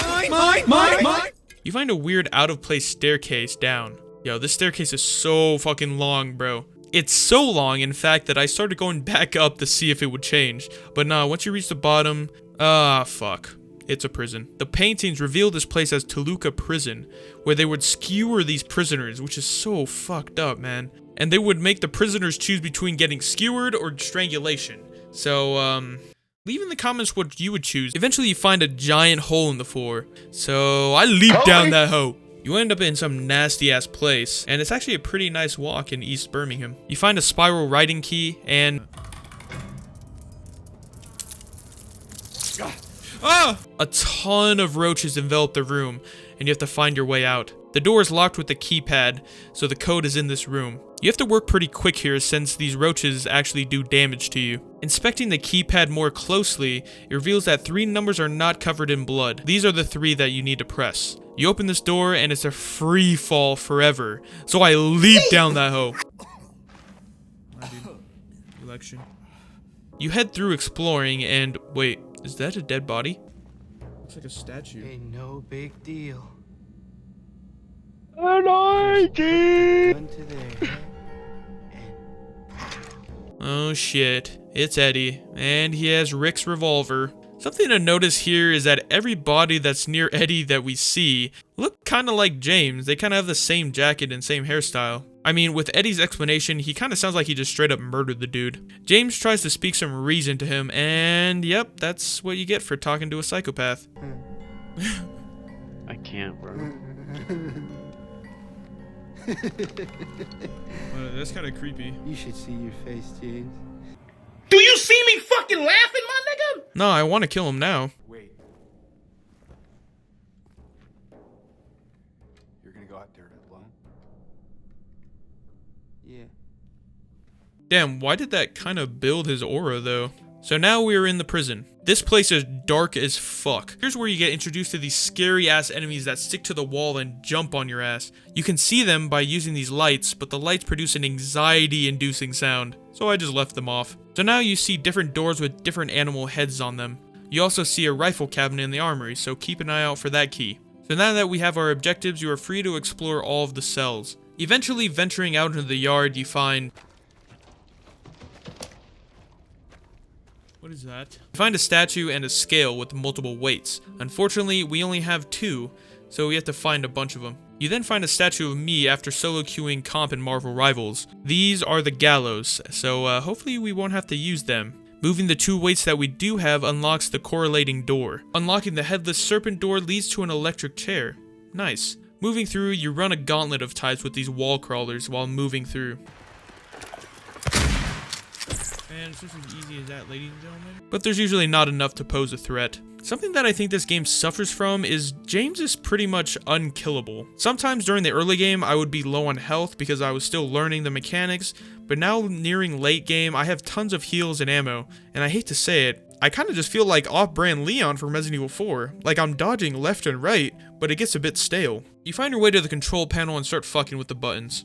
Mine! You find a weird out-of-place staircase down. Yo, this staircase is so fucking long, bro. It's so long, in fact, that I started going back up to see if it would change. But nah, once you reach the bottom, fuck. It's a prison. The paintings reveal this place as Toluca Prison, where they would skewer these prisoners, which is so fucked up, man. And they would make the prisoners choose between getting skewered or strangulation. So, leave in the comments what you would choose. Eventually, you find a giant hole in the floor. So, I leap down that hole. You end up in some nasty-ass place, and it's actually a pretty nice walk in East Birmingham. You find a spiral writing key, and a ton of roaches envelop the room, and you have to find your way out. The door is locked with the keypad, so the code is in this room. You have to work pretty quick here since these roaches actually do damage to you. Inspecting the keypad more closely, it reveals that 3 numbers are not covered in blood. These are the 3 that you need to press. You open this door and it's a free fall forever. So I leap down that hole. Election. You head through exploring and wait, is that a dead body? Looks like a statue. Ain't no big deal. Oh shit, it's Eddie, and he has Rick's revolver. Something to notice here is that every body that's near Eddie that we see look kind of like James. They kind of have the same jacket and same hairstyle. I mean, with Eddie's explanation, he kind of sounds like he just straight up murdered the dude. James tries to speak some reason to him, and yep, that's what you get for talking to a psychopath. I can't, bro. That's kind of creepy. You should see your face, James. Do you see me fucking laughing, my nigga? No, I want to kill him now. Wait. You're gonna go out there alone? Yeah. Damn, why did that kind of build his aura though? So now we are in the prison. This place is dark as fuck. Here's where you get introduced to these scary ass enemies that stick to the wall and jump on your ass. You can see them by using these lights, but the lights produce an anxiety inducing sound. So I just left them off. So now you see different doors with different animal heads on them. You also see a rifle cabinet in the armory, so keep an eye out for that key. So now that we have our objectives, you are free to explore all of the cells. Eventually venturing out into the yard, you find... What is that? You find a statue and a scale with multiple weights. Unfortunately, we only have 2, so we have to find a bunch of them. You then find a statue of me after solo queuing comp and Marvel Rivals. These are the gallows, so hopefully we won't have to use them. Moving the 2 weights that we do have unlocks the correlating door. Unlocking the headless serpent door leads to an electric chair. Nice. Moving through, you run a gauntlet of types with these wall crawlers while moving through. And it's just as easy as that, ladies and gentlemen. But there's usually not enough to pose a threat. Something that I think this game suffers from is James is pretty much unkillable. Sometimes during the early game, I would be low on health because I was still learning the mechanics, but now nearing late game, I have tons of heals and ammo, and I hate to say it, I kind of just feel like off-brand Leon from Resident Evil 4. Like I'm dodging left and right, but it gets a bit stale. You find your way to the control panel and start fucking with the buttons.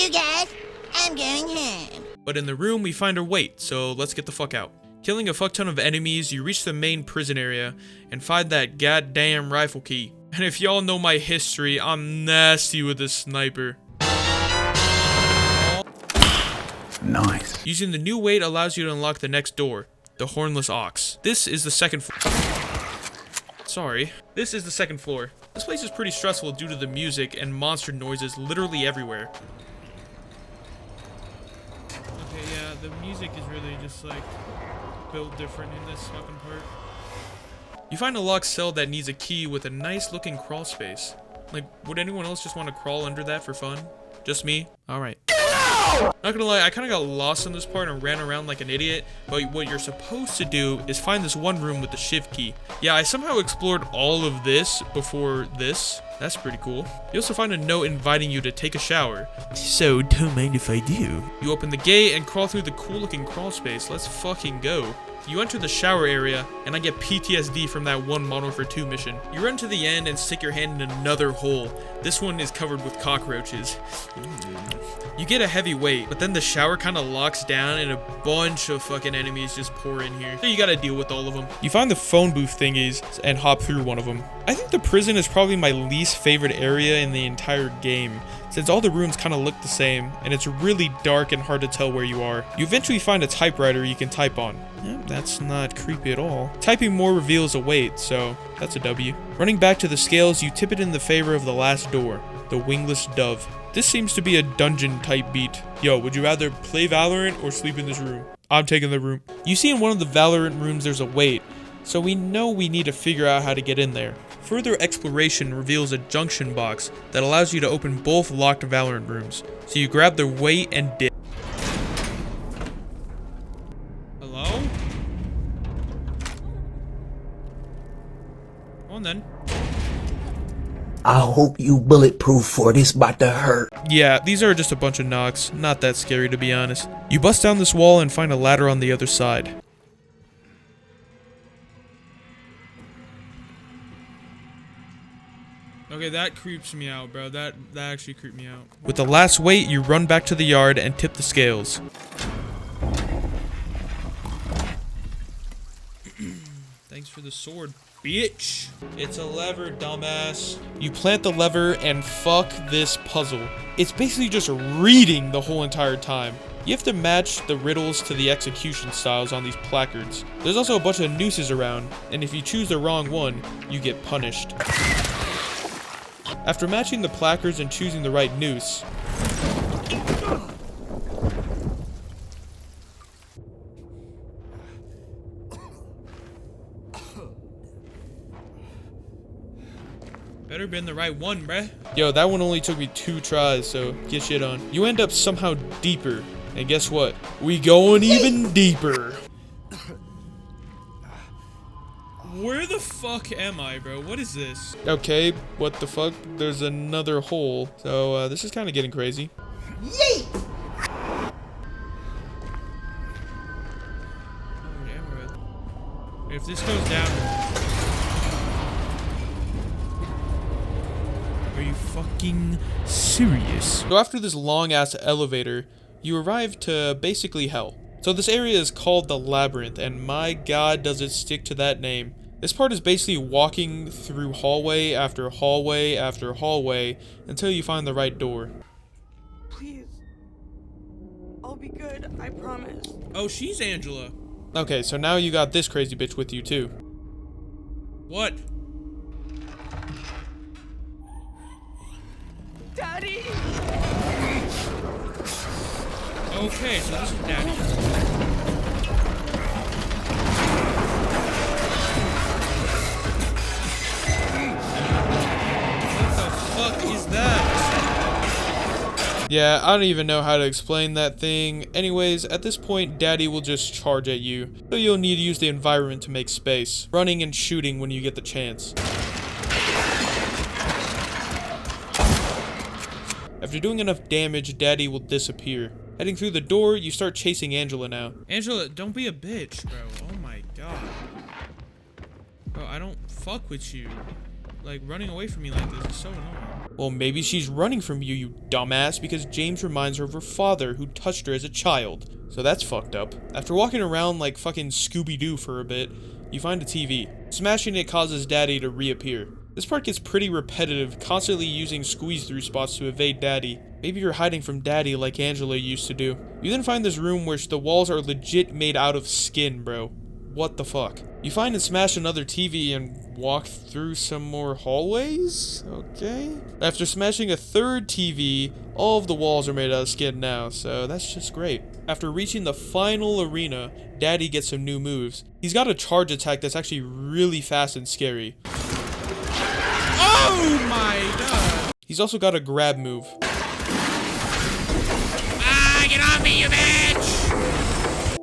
you guys. I'm going home. But in the room, we find her weight, so let's get the fuck out. Killing a fuck ton of enemies, you reach the main prison area and find that goddamn rifle key. And if y'all know my history, I'm nasty with a sniper. Nice. Using the new weight allows you to unlock the next door, the Hornless Ox. This is the second Sorry. This is the second floor. This place is pretty stressful due to the music and monster noises literally everywhere. Okay, yeah, the music is really just like built different in this fucking part. You find a locked cell that needs a key with a nice looking crawl space. Like, would anyone else just want to crawl under that for fun? Just me? Alright. Not gonna lie, I kind of got lost in this part and ran around like an idiot, but what you're supposed to do is find this one room with the shift key. Yeah, I somehow explored all of this before this. That's pretty cool. You also find a note inviting you to take a shower. So, don't mind if I do. You open the gate and crawl through the cool looking crawl space. Let's fucking go. You enter the shower area, and I get PTSD from that one Modern Warfare 2 mission. You run to the end and stick your hand in another hole. This one is covered with cockroaches. You get a heavy weight, but then the shower kind of locks down and a bunch of fucking enemies just pour in here. So you gotta deal with all of them. You find the phone booth thingies and hop through one of them. I think the prison is probably my least favorite area in the entire game, since all the rooms kind of look the same, and it's really dark and hard to tell where you are. You eventually find a typewriter you can type on. That's not creepy at all. Typing more reveals a weight, so that's a W. Running back to the scales, you tip it in the favor of the last door, the wingless dove. This seems to be a dungeon type beat. Yo, would you rather play Valorant or sleep in this room? I'm taking the room. You see in one of the Valorant rooms there's a weight, so we know we need to figure out how to get in there. Further exploration reveals a junction box that allows you to open both locked Valorant rooms. So you grab the weight and dip. Hello? Come on then. I hope you bulletproof, for this about to hurt. Yeah, these are just a bunch of knocks. Not that scary, to be honest. You bust down this wall and find a ladder on the other side. Okay, that creeps me out, bro. That actually creeped me out. With the last weight, you run back to the yard and tip the scales. Thanks for the sword, bitch. It's a lever, dumbass. You plant the lever and fuck this puzzle. It's basically just reading the whole entire time. You have to match the riddles to the execution styles on these placards. There's also a bunch of nooses around, and if you choose the wrong one, you get punished. After matching the placards and choosing the right noose, better been the right one, bruh. Yo, that one only took me 2 tries, so get shit on. You end up somehow deeper, and guess what? We going even deeper. Where the fuck am I, bro? What is this? Okay, what the fuck? There's another hole. So, this is kind of getting crazy. Yeet! If this goes down... Are you fucking serious? So after this long-ass elevator, you arrive to basically hell. So this area is called the Labyrinth, and my god does it stick to that name. This part is basically walking through hallway after hallway after hallway until you find the right door. Please. I'll be good, I promise. Oh, she's Angela. Okay, so now you got this crazy bitch with you too. What? Daddy! Okay, so this is Daddy. Yeah, I don't even know how to explain that thing. Anyways, at this point, Daddy will just charge at you, so you'll need to use the environment to make space, running and shooting when you get the chance. After doing enough damage, Daddy will disappear. Heading through the door, you start chasing Angela now. Angela, don't be a bitch, bro. Oh my god. Bro, I don't fuck with you. like running away from me like this is so annoying. Well, maybe she's running from you, you dumbass, because James reminds her of her father who touched her as a child. So that's fucked up. After walking around like fucking Scooby-Doo for a bit, you find a TV. Smashing it causes Daddy to reappear. This part gets pretty repetitive, constantly using squeeze-through spots to evade Daddy. Maybe you're hiding from Daddy like Angela used to do. You then find this room where the walls are legit made out of skin, bro. What the fuck? You find and smash another TV and walk through some more hallways? Okay. After smashing a third TV, all of the walls are made out of skin now, so that's just great. After reaching the final arena, Daddy gets some new moves. He's got a charge attack that's actually really fast and scary. Oh my god! He's also got a grab move. Ah, get off me, you bitch!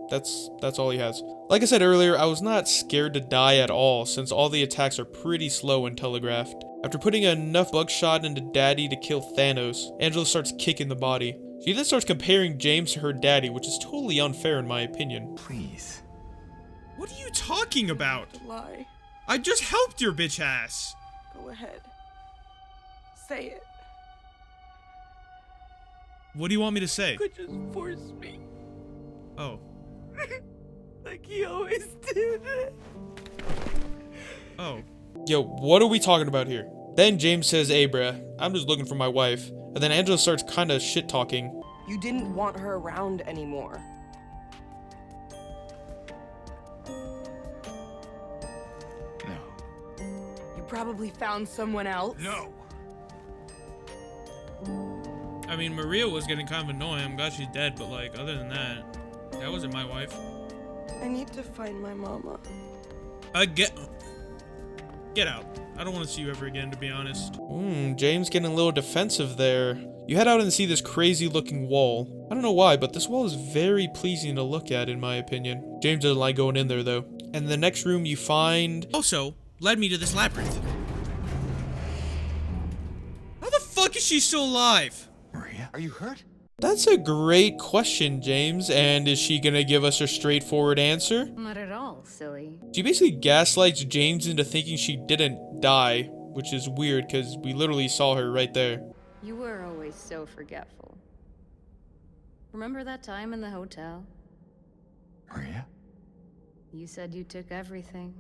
That's all he has. Like I said earlier, I was not scared to die at all, since all the attacks are pretty slow and telegraphed. After putting enough buckshot into Daddy to kill Thanos, Angela starts kicking the body. She then starts comparing James to her daddy, which is totally unfair in my opinion. Please. What are you talking about? Lie. I just helped your bitch ass. Go ahead. Say it. What do you want me to say? You could just force me. Oh. Like he always did. Oh. Yo, what are we talking about here? Then James says, "Hey, bruh, I'm just looking for my wife." And then Angela starts kind of shit-talking. You didn't want her around anymore. No. You probably found someone else. No. I mean, Maria was getting kind of annoying. I'm glad she's dead, but like, other than that, that wasn't my wife. I need to find my mama. Get out. I don't want to see you ever again, to be honest. James getting a little defensive there. You head out and see this crazy looking wall. I don't know why, but this wall is very pleasing to look at in my opinion. James doesn't like going in there though. And in the next room you find... Also, led me to this labyrinth. How the fuck is she still alive? Maria, are you hurt? That's a great question, James. And is she gonna give us a straightforward answer? Not at all, silly. She basically gaslights James into thinking she didn't die, which is weird because we literally saw her right there. You were always so forgetful. Remember that time in the hotel? Maria? You said you took everything.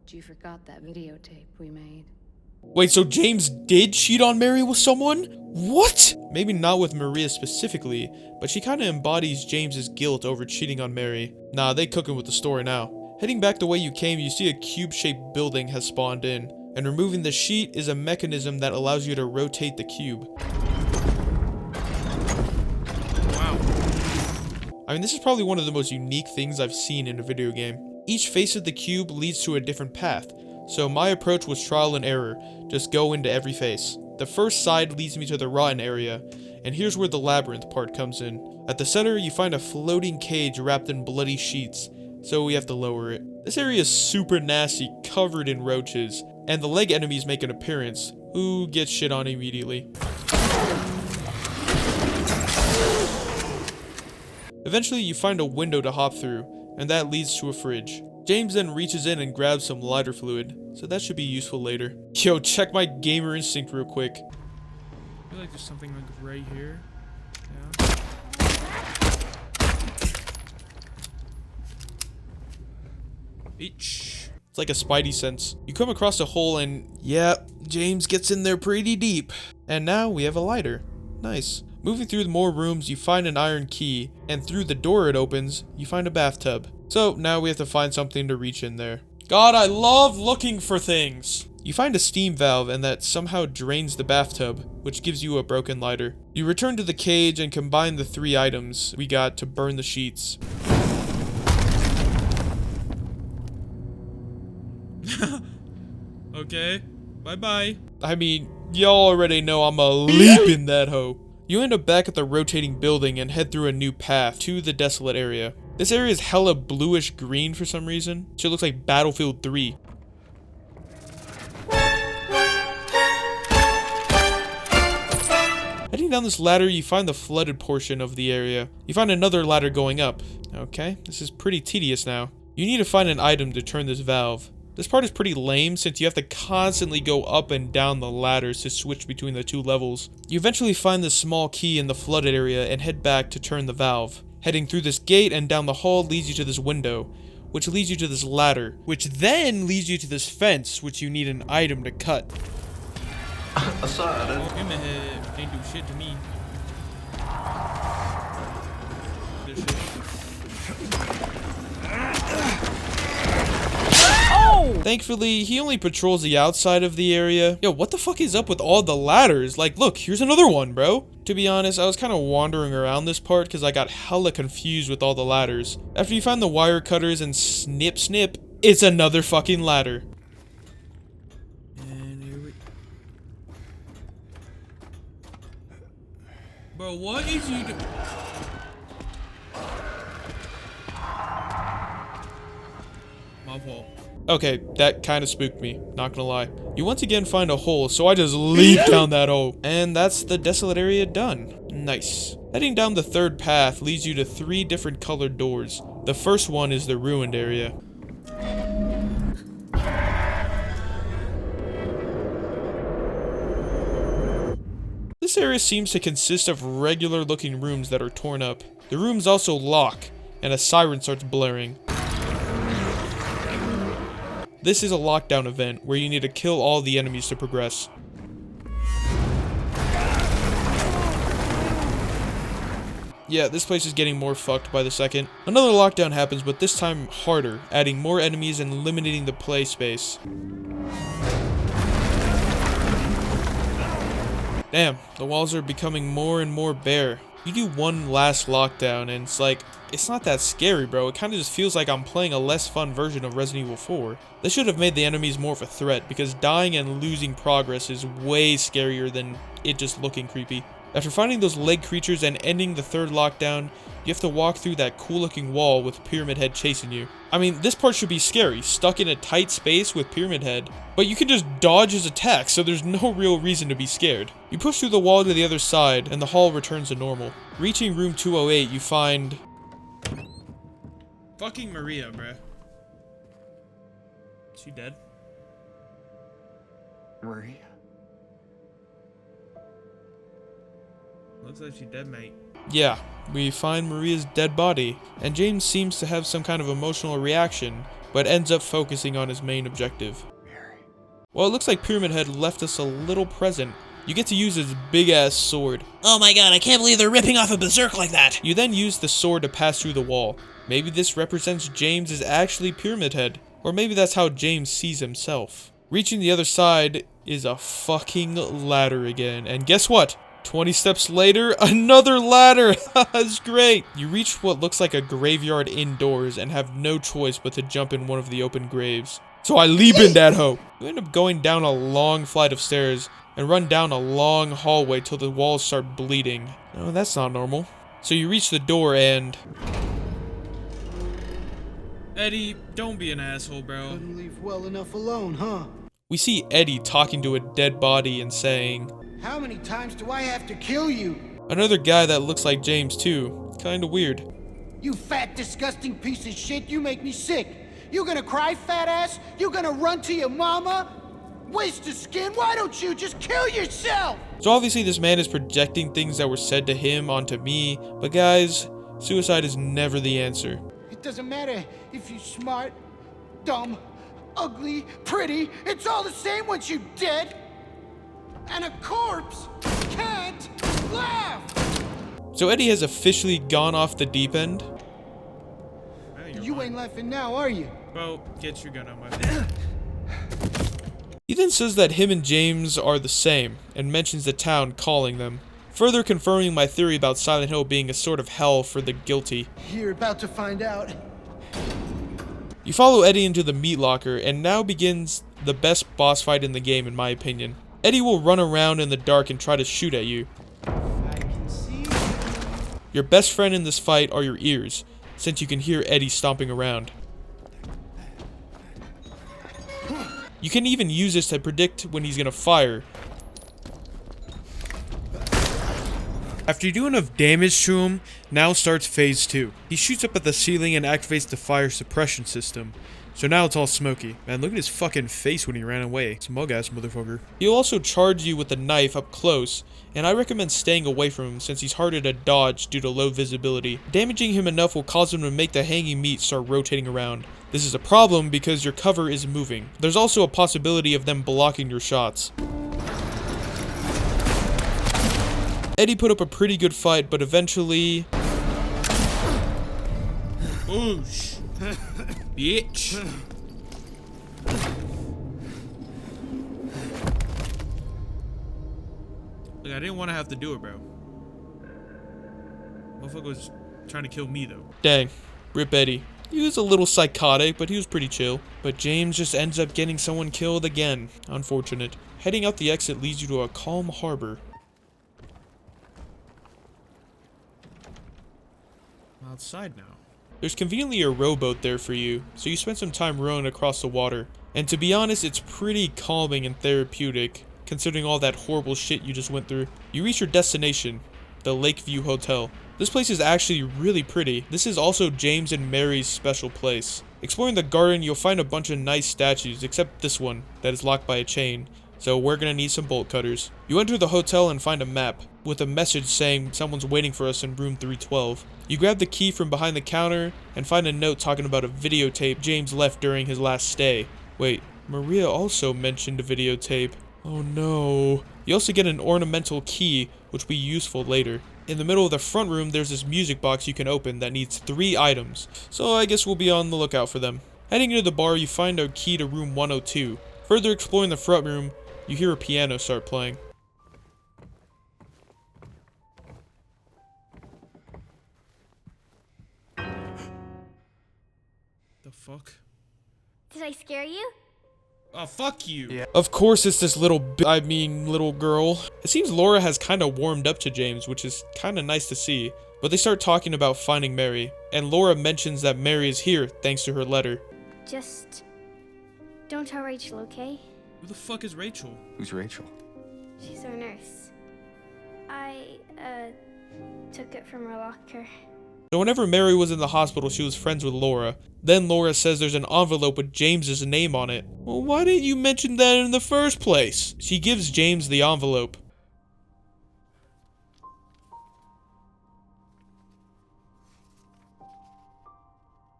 But you forgot that videotape we made. Wait, so James did cheat on Mary with someone? What? Maybe not with Maria specifically, but she kind of embodies James's guilt over cheating on Mary. Nah, they cooking with the story now. Heading back the way you came, you see a cube-shaped building has spawned in, and removing the sheet is a mechanism that allows you to rotate the cube. Wow. I mean, this is probably one of the most unique things I've seen in a video game. Each face of the cube leads to a different path, so my approach was trial and error, just go into every face. The first side leads me to the rotten area, and here's where the labyrinth part comes in. At the center, you find a floating cage wrapped in bloody sheets, so we have to lower it. This area is super nasty, covered in roaches, and the leg enemies make an appearance, who gets shit on immediately. Eventually, you find a window to hop through, and that leads to a fridge. James then reaches in and grabs some lighter fluid, so that should be useful later. Yo, check my gamer instinct real quick. I feel like there's something like right here. Yeah. Each. It's like a spidey sense. You come across a hole and, yeah, James gets in there pretty deep. And now we have a lighter. Nice. Moving through more rooms, you find an iron key, and through the door it opens, you find a bathtub. So now we have to find something to reach in there. God, I love looking for things! You find a steam valve, and that somehow drains the bathtub, which gives you a broken lighter. You return to the cage and combine the 3 items we got to burn the sheets. Okay, bye-bye. I mean, y'all already know I'm a leap in that hoe. You end up back at the rotating building and head through a new path to the desolate area. This area is hella bluish green for some reason. Shit looks like Battlefield 3. Heading down this ladder, you find the flooded portion of the area. You find another ladder going up. Okay, this is pretty tedious now. You need to find an item to turn this valve. This part is pretty lame since you have to constantly go up and down the ladders to switch between the two levels. You eventually find the small key in the flooded area and head back to turn the valve. Heading through this gate and down the hall leads you to this window, which leads you to this ladder, which then leads you to this fence, which you need an item to cut. Aside. Him ahead, ain't do shit to me. Thankfully, he only patrols the outside of the area. Yo, what the fuck is up with all the ladders? Like, look, here's another one, bro. To be honest, I was kind of wandering around this part because I got hella confused with all the ladders. After you find the wire cutters and snip, it's another fucking ladder. And here we... Bro, what is you doing? My fault. Okay, that kind of spooked me, not gonna lie. You once again find a hole, so I just leap down that hole. And that's the desolate area done. Nice. Heading down the third path leads you to 3 different colored doors. The first one is the ruined area. This area seems to consist of regular looking rooms that are torn up. The rooms also lock, and a siren starts blaring. This is a lockdown event where you need to kill all the enemies to progress. Yeah, this place is getting more fucked by the second. Another lockdown happens, but this time harder, adding more enemies and limiting the play space. Damn, the walls are becoming more and more bare. You do one last lockdown and it's like, it's not that scary, bro. It kind of just feels like I'm playing a less fun version of Resident Evil 4. This should have made the enemies more of a threat because dying and losing progress is way scarier than it just looking creepy. After finding those leg creatures and ending the third lockdown, you have to walk through that cool looking wall with Pyramid Head chasing you. I mean, this part should be scary, stuck in a tight space with Pyramid Head, but you can just dodge his attacks, so there's no real reason to be scared. You push through the wall to the other side, and the hall returns to normal. Reaching room 208, you find... fucking Maria, bruh. Is she dead? Maria? Looks like she's dead, mate. Yeah, we find Maria's dead body, and James seems to have some kind of emotional reaction, but ends up focusing on his main objective. Well, it looks like Pyramid Head left us a little present. You get to use his big-ass sword. Oh my god, I can't believe they're ripping off a berserk like that! You then use the sword to pass through the wall. Maybe this represents James is actually Pyramid Head, or maybe that's how James sees himself. Reaching the other side is a fucking ladder again, and guess what? 20 steps later, another ladder! That's great! You reach what looks like a graveyard indoors and have no choice but to jump in one of the open graves. So I leap in that hoe! You end up going down a long flight of stairs and run down a long hallway till the walls start bleeding. Oh, that's not normal. So you reach the door and... Eddie, don't be an asshole, bro. Couldn't leave well enough alone, huh? We see Eddie talking to a dead body and saying... How many times do I have to kill you? Another guy that looks like James too. Kinda weird. You fat, disgusting piece of shit, you make me sick. You gonna cry, fat ass? You gonna run to your mama? Waste of skin, why don't you just kill yourself? So obviously this man is projecting things that were said to him onto me, but guys, suicide is never the answer. It doesn't matter if you're smart, dumb, ugly, pretty, it's all the same once you're dead. And a corpse can't laugh! So Eddie has officially gone off the deep end. You ain't laughing now, are you? Bro, get your gun out my face. He then says that him and James are the same, and mentions the town calling them, further confirming my theory about Silent Hill being a sort of hell for the guilty. You're about to find out. You follow Eddie into the meat locker, and now begins the best boss fight in the game in my opinion. Eddie will run around in the dark and try to shoot at you. I can see. Your best friend in this fight are your ears, since you can hear Eddie stomping around. You can even use this to predict when he's gonna fire. After you do enough damage to him, now starts phase 2. He shoots up at the ceiling and activates the fire suppression system. So now it's all smoky. Man, look at his fucking face when he ran away. Smug ass motherfucker. He'll also charge you with a knife up close, and I recommend staying away from him since he's harder to dodge due to low visibility. Damaging him enough will cause him to make the hanging meat start rotating around. This is a problem because your cover is moving. There's also a possibility of them blocking your shots. Eddie put up a pretty good fight, but eventually... Oosh. Bitch. Look, I didn't want to have to do it, bro. Motherfucker was trying to kill me, though. Dang. Rip Eddie. He was a little psychotic, but he was pretty chill. But James just ends up getting someone killed again. Unfortunate. Heading out the exit leads you to a calm harbor. Outside now. There's conveniently a rowboat there for you, so you spend some time rowing across the water. And to be honest, it's pretty calming and therapeutic, considering all that horrible shit you just went through. You reach your destination, the Lakeview Hotel. This place is actually really pretty. This is also James and Mary's special place. Exploring the garden, you'll find a bunch of nice statues, except this one, that is locked by a chain. So we're gonna need some bolt cutters. You enter the hotel and find a map, with a message saying someone's waiting for us in room 312. You grab the key from behind the counter, and find a note talking about a videotape James left during his last stay. Wait, Maria also mentioned a videotape. Oh no. You also get an ornamental key, which will be useful later. In the middle of the front room, there's this music box you can open that needs 3 items, so I guess we'll be on the lookout for them. Heading into the bar, you find a key to room 102. Further exploring the front room, you hear a piano start playing. The fuck? Did I scare you? Oh, fuck you. Yeah. Of course it's this little girl. It seems Laura has kind of warmed up to James, which is kind of nice to see. But they start talking about finding Mary, and Laura mentions that Mary is here thanks to her letter. Just don't tell Rachel, okay? Who the fuck is Rachel? Who's Rachel? She's our nurse. I took it from her locker. So whenever Mary was in the hospital, she was friends with Laura. Then Laura says there's an envelope with James's name on it. Well, why didn't you mention that in the first place? She gives James the envelope.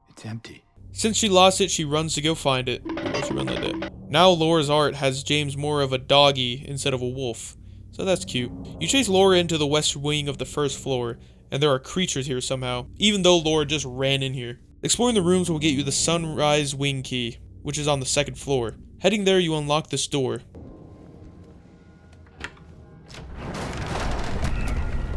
It's empty. Since she lost it, she runs to go find it. Oh, she run like that. Now Laura's art has James more of a doggy instead of a wolf. So that's cute. You chase Laura into the west wing of the first floor, and there are creatures here somehow, even though Laura just ran in here. Exploring the rooms will get you the sunrise wing key, which is on the 2nd floor. Heading there, you unlock this door.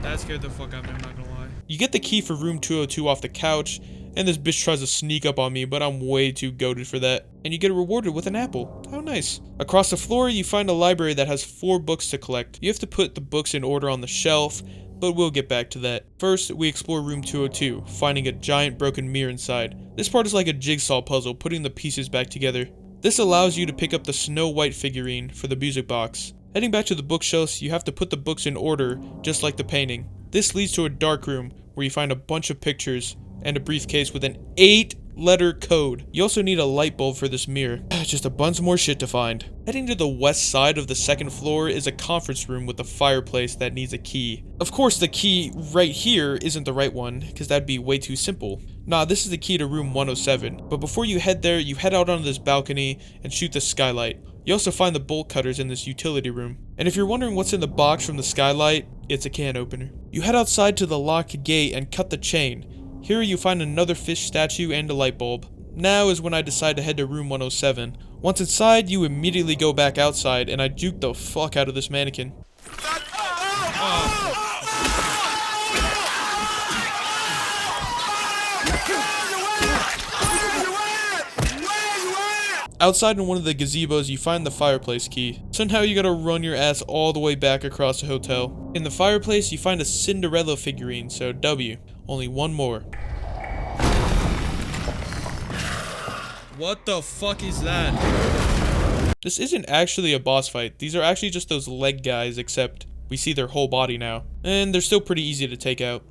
That scared the fuck out of me, I'm not gonna lie. You get the key for room 202 off the couch, and this bitch tries to sneak up on me, but I'm way too goated for that. And you get rewarded with an apple. How nice. Across the floor, you find a library that has 4 books to collect. You have to put the books in order on the shelf, but we'll get back to that. First, we explore room 202, finding a giant broken mirror inside. This part is like a jigsaw puzzle, putting the pieces back together. This allows you to pick up the Snow White figurine for the music box. Heading back to the bookshelves, you have to put the books in order, just like the painting. This leads to a dark room, where you find a bunch of pictures, and a briefcase with an 8-letter code. You also need a light bulb for this mirror. Just a bunch more shit to find. Heading to the west side of the 2nd floor is a conference room with a fireplace that needs a key. Of course, the key right here isn't the right one, because that'd be way too simple. Nah, this is the key to room 107. But before you head there, you head out onto this balcony and shoot the skylight. You also find the bolt cutters in this utility room. And if you're wondering what's in the box from the skylight, it's a can opener. You head outside to the locked gate and cut the chain. Here you find another fish statue and a light bulb. Now is when I decide to head to room 107. Once inside, you immediately go back outside, and I juke the fuck out of this mannequin. Outside in one of the gazebos, you find the fireplace key. So now you gotta run your ass all the way back across the hotel. In the fireplace, you find a Cinderella figurine, so W. Only one more. What the fuck is that? This isn't actually a boss fight. These are actually just those leg guys, except we see their whole body now. And they're still pretty easy to take out.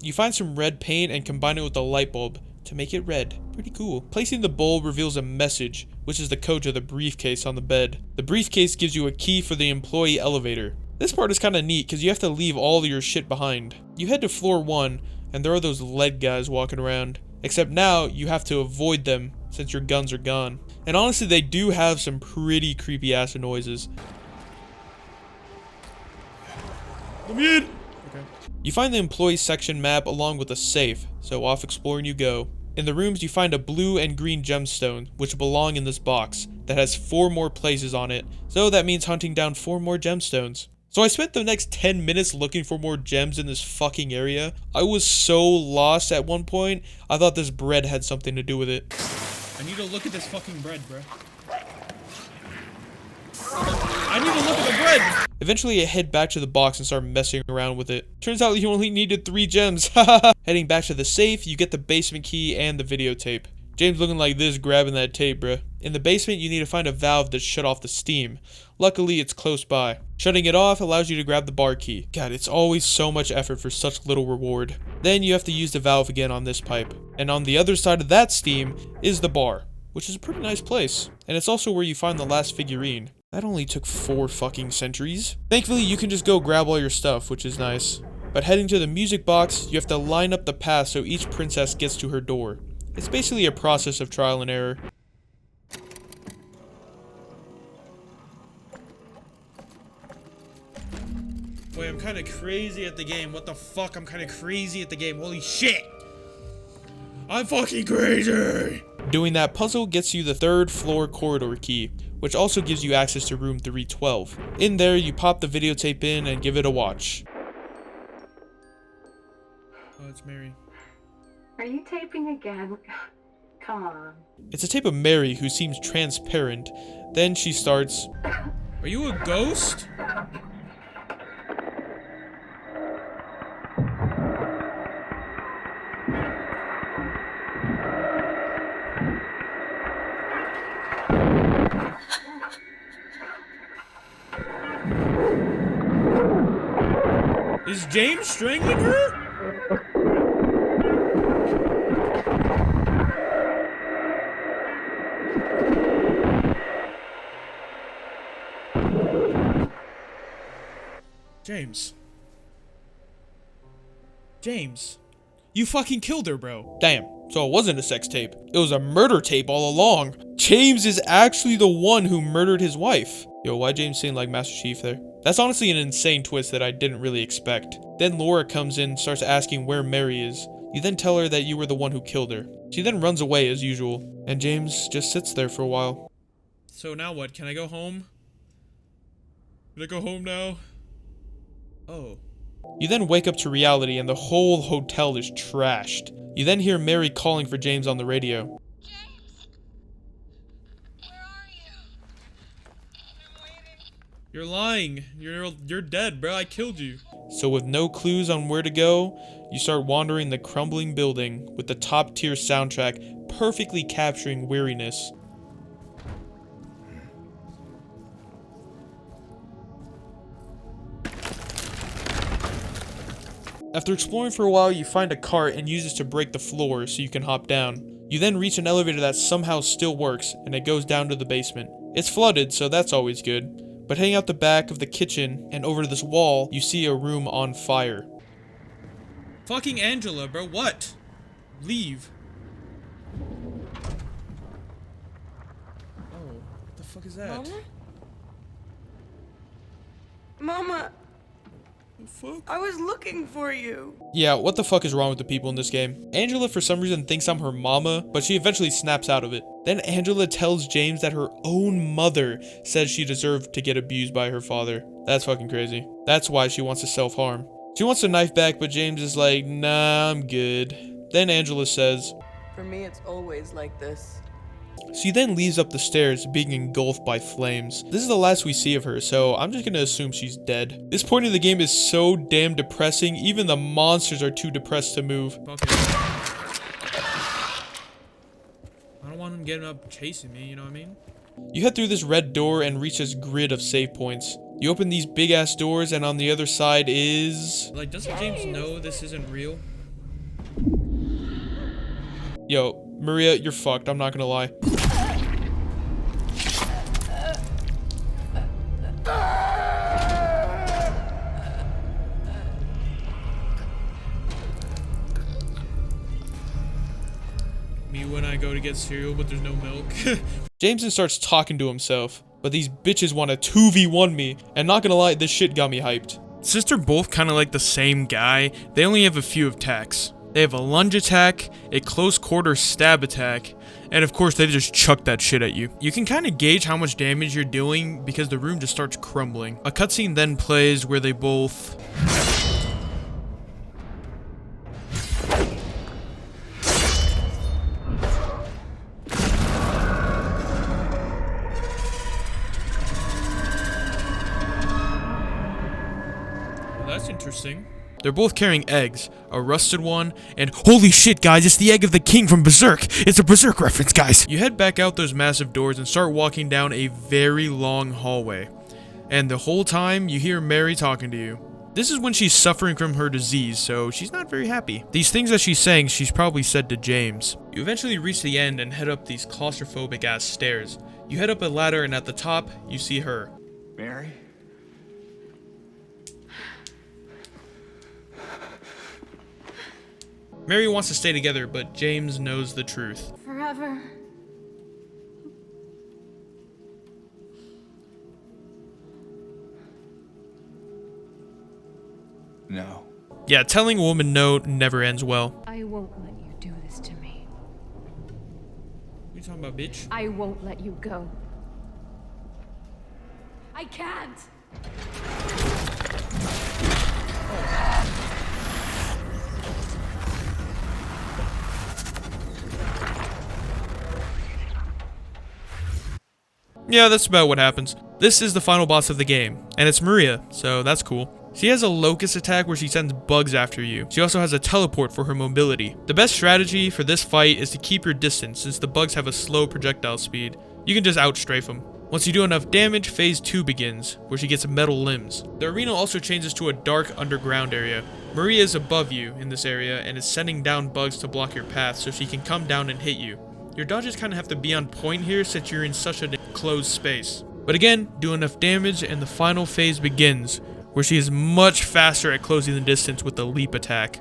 You find some red paint and combine it with a light bulb to make it red. Pretty cool. Placing the bowl reveals a message, which is the code to the briefcase on the bed. The briefcase gives you a key for the employee elevator. This part is kind of neat because you have to leave all of your shit behind. You head to floor 1, and there are those lead guys walking around. Except now, you have to avoid them since your guns are gone. And honestly, they do have some pretty creepy ass noises. Let me in! Okay. You find the employee section map along with a safe, so off exploring you go. In the rooms, you find a blue and green gemstone, which belong in this box, that has 4 more places on it, so that means hunting down 4 more gemstones. So I spent the next 10 minutes looking for more gems in this fucking area. I was so lost at one point, I thought this bread had something to do with it. I need to look at this fucking bread, bro. I need to look at the bread! Eventually I head back to the box and start messing around with it. Turns out you only needed 3 gems. Heading back to the safe, you get the basement key and the videotape. James looking like this grabbing that tape, bruh. In the basement, you need to find a valve that shut off the steam. Luckily, it's close by. Shutting it off allows you to grab the bar key. God, it's always so much effort for such little reward. Then you have to use the valve again on this pipe. And on the other side of that steam is the bar, which is a pretty nice place. And it's also where you find the last figurine. That only took 4 fucking centuries. Thankfully, you can just go grab all your stuff, which is nice. But heading to the music box, you have to line up the path so each princess gets to her door. It's basically a process of trial and error. Wait, I'm kind of crazy at the game. What the fuck? I'm kind of crazy at the game. Holy shit! I'm fucking crazy! Doing that puzzle gets you the 3rd floor corridor key, which also gives you access to room 312. In there, you pop the videotape in and give it a watch. Oh, it's Mary. Are you taping again? Come on. It's a tape of Mary who seems transparent. Then she starts, "Are you a ghost?" Is James strangling her? James. You fucking killed her, bro. Damn. So it wasn't a sex tape. It was a murder tape all along. James is actually the one who murdered his wife. Yo, why James saying like Master Chief there? That's honestly an insane twist that I didn't really expect. Then Laura comes in and starts asking where Mary is. You then tell her that you were the one who killed her. She then runs away as usual. And James just sits there for a while. So now what? Can I go home? Can I go home now? Oh. You then wake up to reality and the whole hotel is trashed. You then hear Mary calling for James on the radio. James! Where are you? I'm waiting. You're lying. You're dead, bro. I killed you. So with no clues on where to go, you start wandering the crumbling building with the top tier soundtrack perfectly capturing weariness. After exploring for a while, you find a cart and use it to break the floor so you can hop down. You then reach an elevator that somehow still works, and it goes down to the basement. It's flooded, so that's always good. But heading out the back of the kitchen and over to this wall, you see a room on fire. Fucking Angela, bro, what? Leave. Oh, what the fuck is that? Mama? Mama! Fuck? I was looking for you. Yeah, what the fuck is wrong with the people in this game? Angela for some reason thinks I'm her mama, but she eventually snaps out of it. Then Angela tells James that her own mother says she deserved to get abused by her father. That's fucking crazy. That's why she wants to self-harm. She wants a knife back, but James is like, nah, I'm good. Then Angela says, For me, it's always like this. She then leaves up the stairs, being engulfed by flames. This is the last we see of her, so I'm just gonna assume she's dead. This point in the game is so damn depressing, even the monsters are too depressed to move. Okay. I don't want him getting up chasing me, you know what I mean? You head through this red door and reach this grid of save points. You open these big ass doors and on the other side is... Like, doesn't James know this isn't real? Yo, Maria, you're fucked, I'm not gonna lie. Me when I go to get cereal, but there's no milk. Jameson starts talking to himself, but these bitches want to 2v1 me, and not gonna lie, this shit got me hyped. Since they're both kind of like the same guy, they only have a few attacks. They have a lunge attack, a close quarter stab attack, and of course they just chuck that shit at you. You can kind of gauge how much damage you're doing because the room just starts crumbling. A cutscene then plays where they both... That's interesting. They're both carrying eggs, a rusted one, and holy shit guys, it's the egg of the king from Berserk! It's a Berserk reference, guys! You head back out those massive doors and start walking down a very long hallway. And the whole time, you hear Mary talking to you. This is when she's suffering from her disease, so she's not very happy. These things that she's saying, she's probably said to James. You eventually reach the end and head up these claustrophobic ass stairs. You head up a ladder and at the top, you see her. Mary? Mary wants to stay together, but James knows the truth. Forever. No. Yeah, telling a woman no never ends well. I won't let you do this to me. What are you talking about, bitch? I won't let you go. I can't! Yeah, that's about what happens. This is the final boss of the game, and it's Maria, so that's cool. She has a locust attack where she sends bugs after you. She also has a teleport for her mobility. The best strategy for this fight is to keep your distance since the bugs have a slow projectile speed. You can just outstrafe them. Once you do enough damage, phase 2 begins, where she gets metal limbs. The arena also changes to a dark underground area. Maria is above you in this area and is sending down bugs to block your path so she can come down and hit you. Your dodges kind of have to be on point here since you're in such a closed space. But again, do enough damage and the final phase begins, where she is much faster at closing the distance with the leap attack.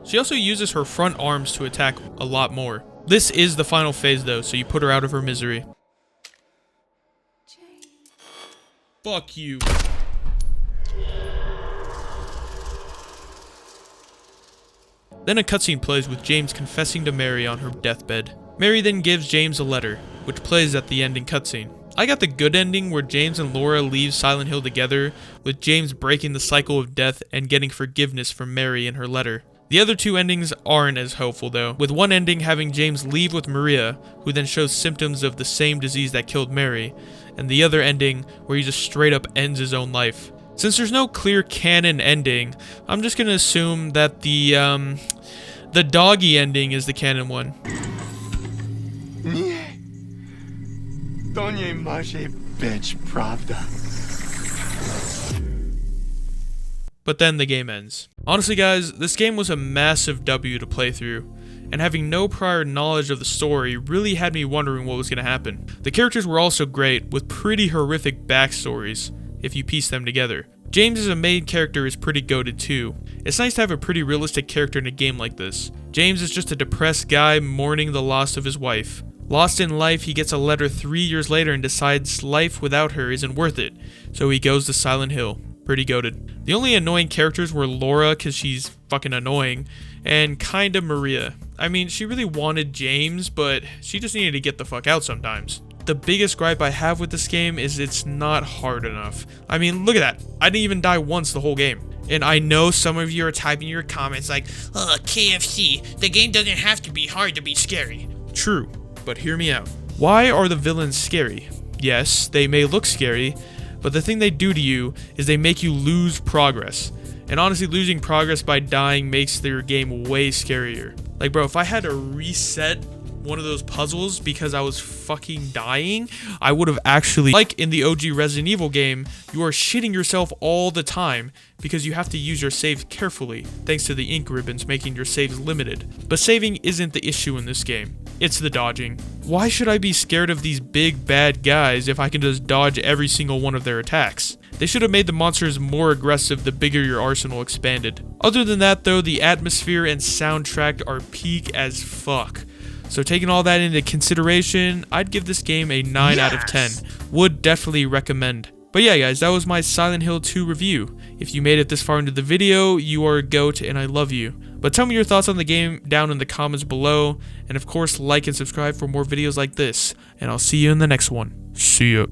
She also uses her front arms to attack a lot more. This is the final phase though, so you put her out of her misery. Fuck you. Then a cutscene plays with James confessing to Mary on her deathbed. Mary then gives James a letter, which plays at the ending cutscene. I got the good ending where James and Laura leave Silent Hill together, with James breaking the cycle of death and getting forgiveness from Mary in her letter. The other two endings aren't as hopeful though, with one ending having James leave with Maria, who then shows symptoms of the same disease that killed Mary, and the other ending where he just straight up ends his own life. Since there's no clear canon ending, I'm just gonna assume that the doggy ending is the canon one. To nie może być prawda. But then the game ends. Honestly guys, this game was a massive W to play through, and having no prior knowledge of the story really had me wondering what was going to happen. The characters were also great, with pretty horrific backstories, if you piece them together. James as a main character is pretty goated too. It's nice to have a pretty realistic character in a game like this. James is just a depressed guy mourning the loss of his wife. Lost in life, he gets a letter 3 years later and decides life without her isn't worth it, so he goes to Silent Hill. Pretty goated. The only annoying characters were Laura, cause she's fucking annoying, and kinda Maria. I mean, she really wanted James, but she just needed to get the fuck out sometimes. The biggest gripe I have with this game is it's not hard enough. I mean, look at that. I didn't even die once the whole game. And I know some of you are typing your comments like, KFC, the game doesn't have to be hard to be scary. True, but hear me out. Why are the villains scary? Yes, they may look scary, but the thing they do to you is they make you lose progress. And honestly, losing progress by dying makes their game way scarier. Like bro, if I had to reset one of those puzzles because I was fucking dying, I would have actually, like in the OG Resident Evil game, you are shitting yourself all the time because you have to use your saves carefully, thanks to the ink ribbons making your saves limited. But saving isn't the issue in this game, it's the dodging. Why should I be scared of these big bad guys if I can just dodge every single one of their attacks? They should have made the monsters more aggressive the bigger your arsenal expanded. Other than that though, the atmosphere and soundtrack are peak as fuck. So taking all that into consideration, I'd give this game a 9 out of 10. Would definitely recommend. But yeah guys, that was my Silent Hill 2 review. If you made it this far into the video, you are a goat and I love you. But tell me your thoughts on the game down in the comments below. And of course, like and subscribe for more videos like this. And I'll see you in the next one. See ya.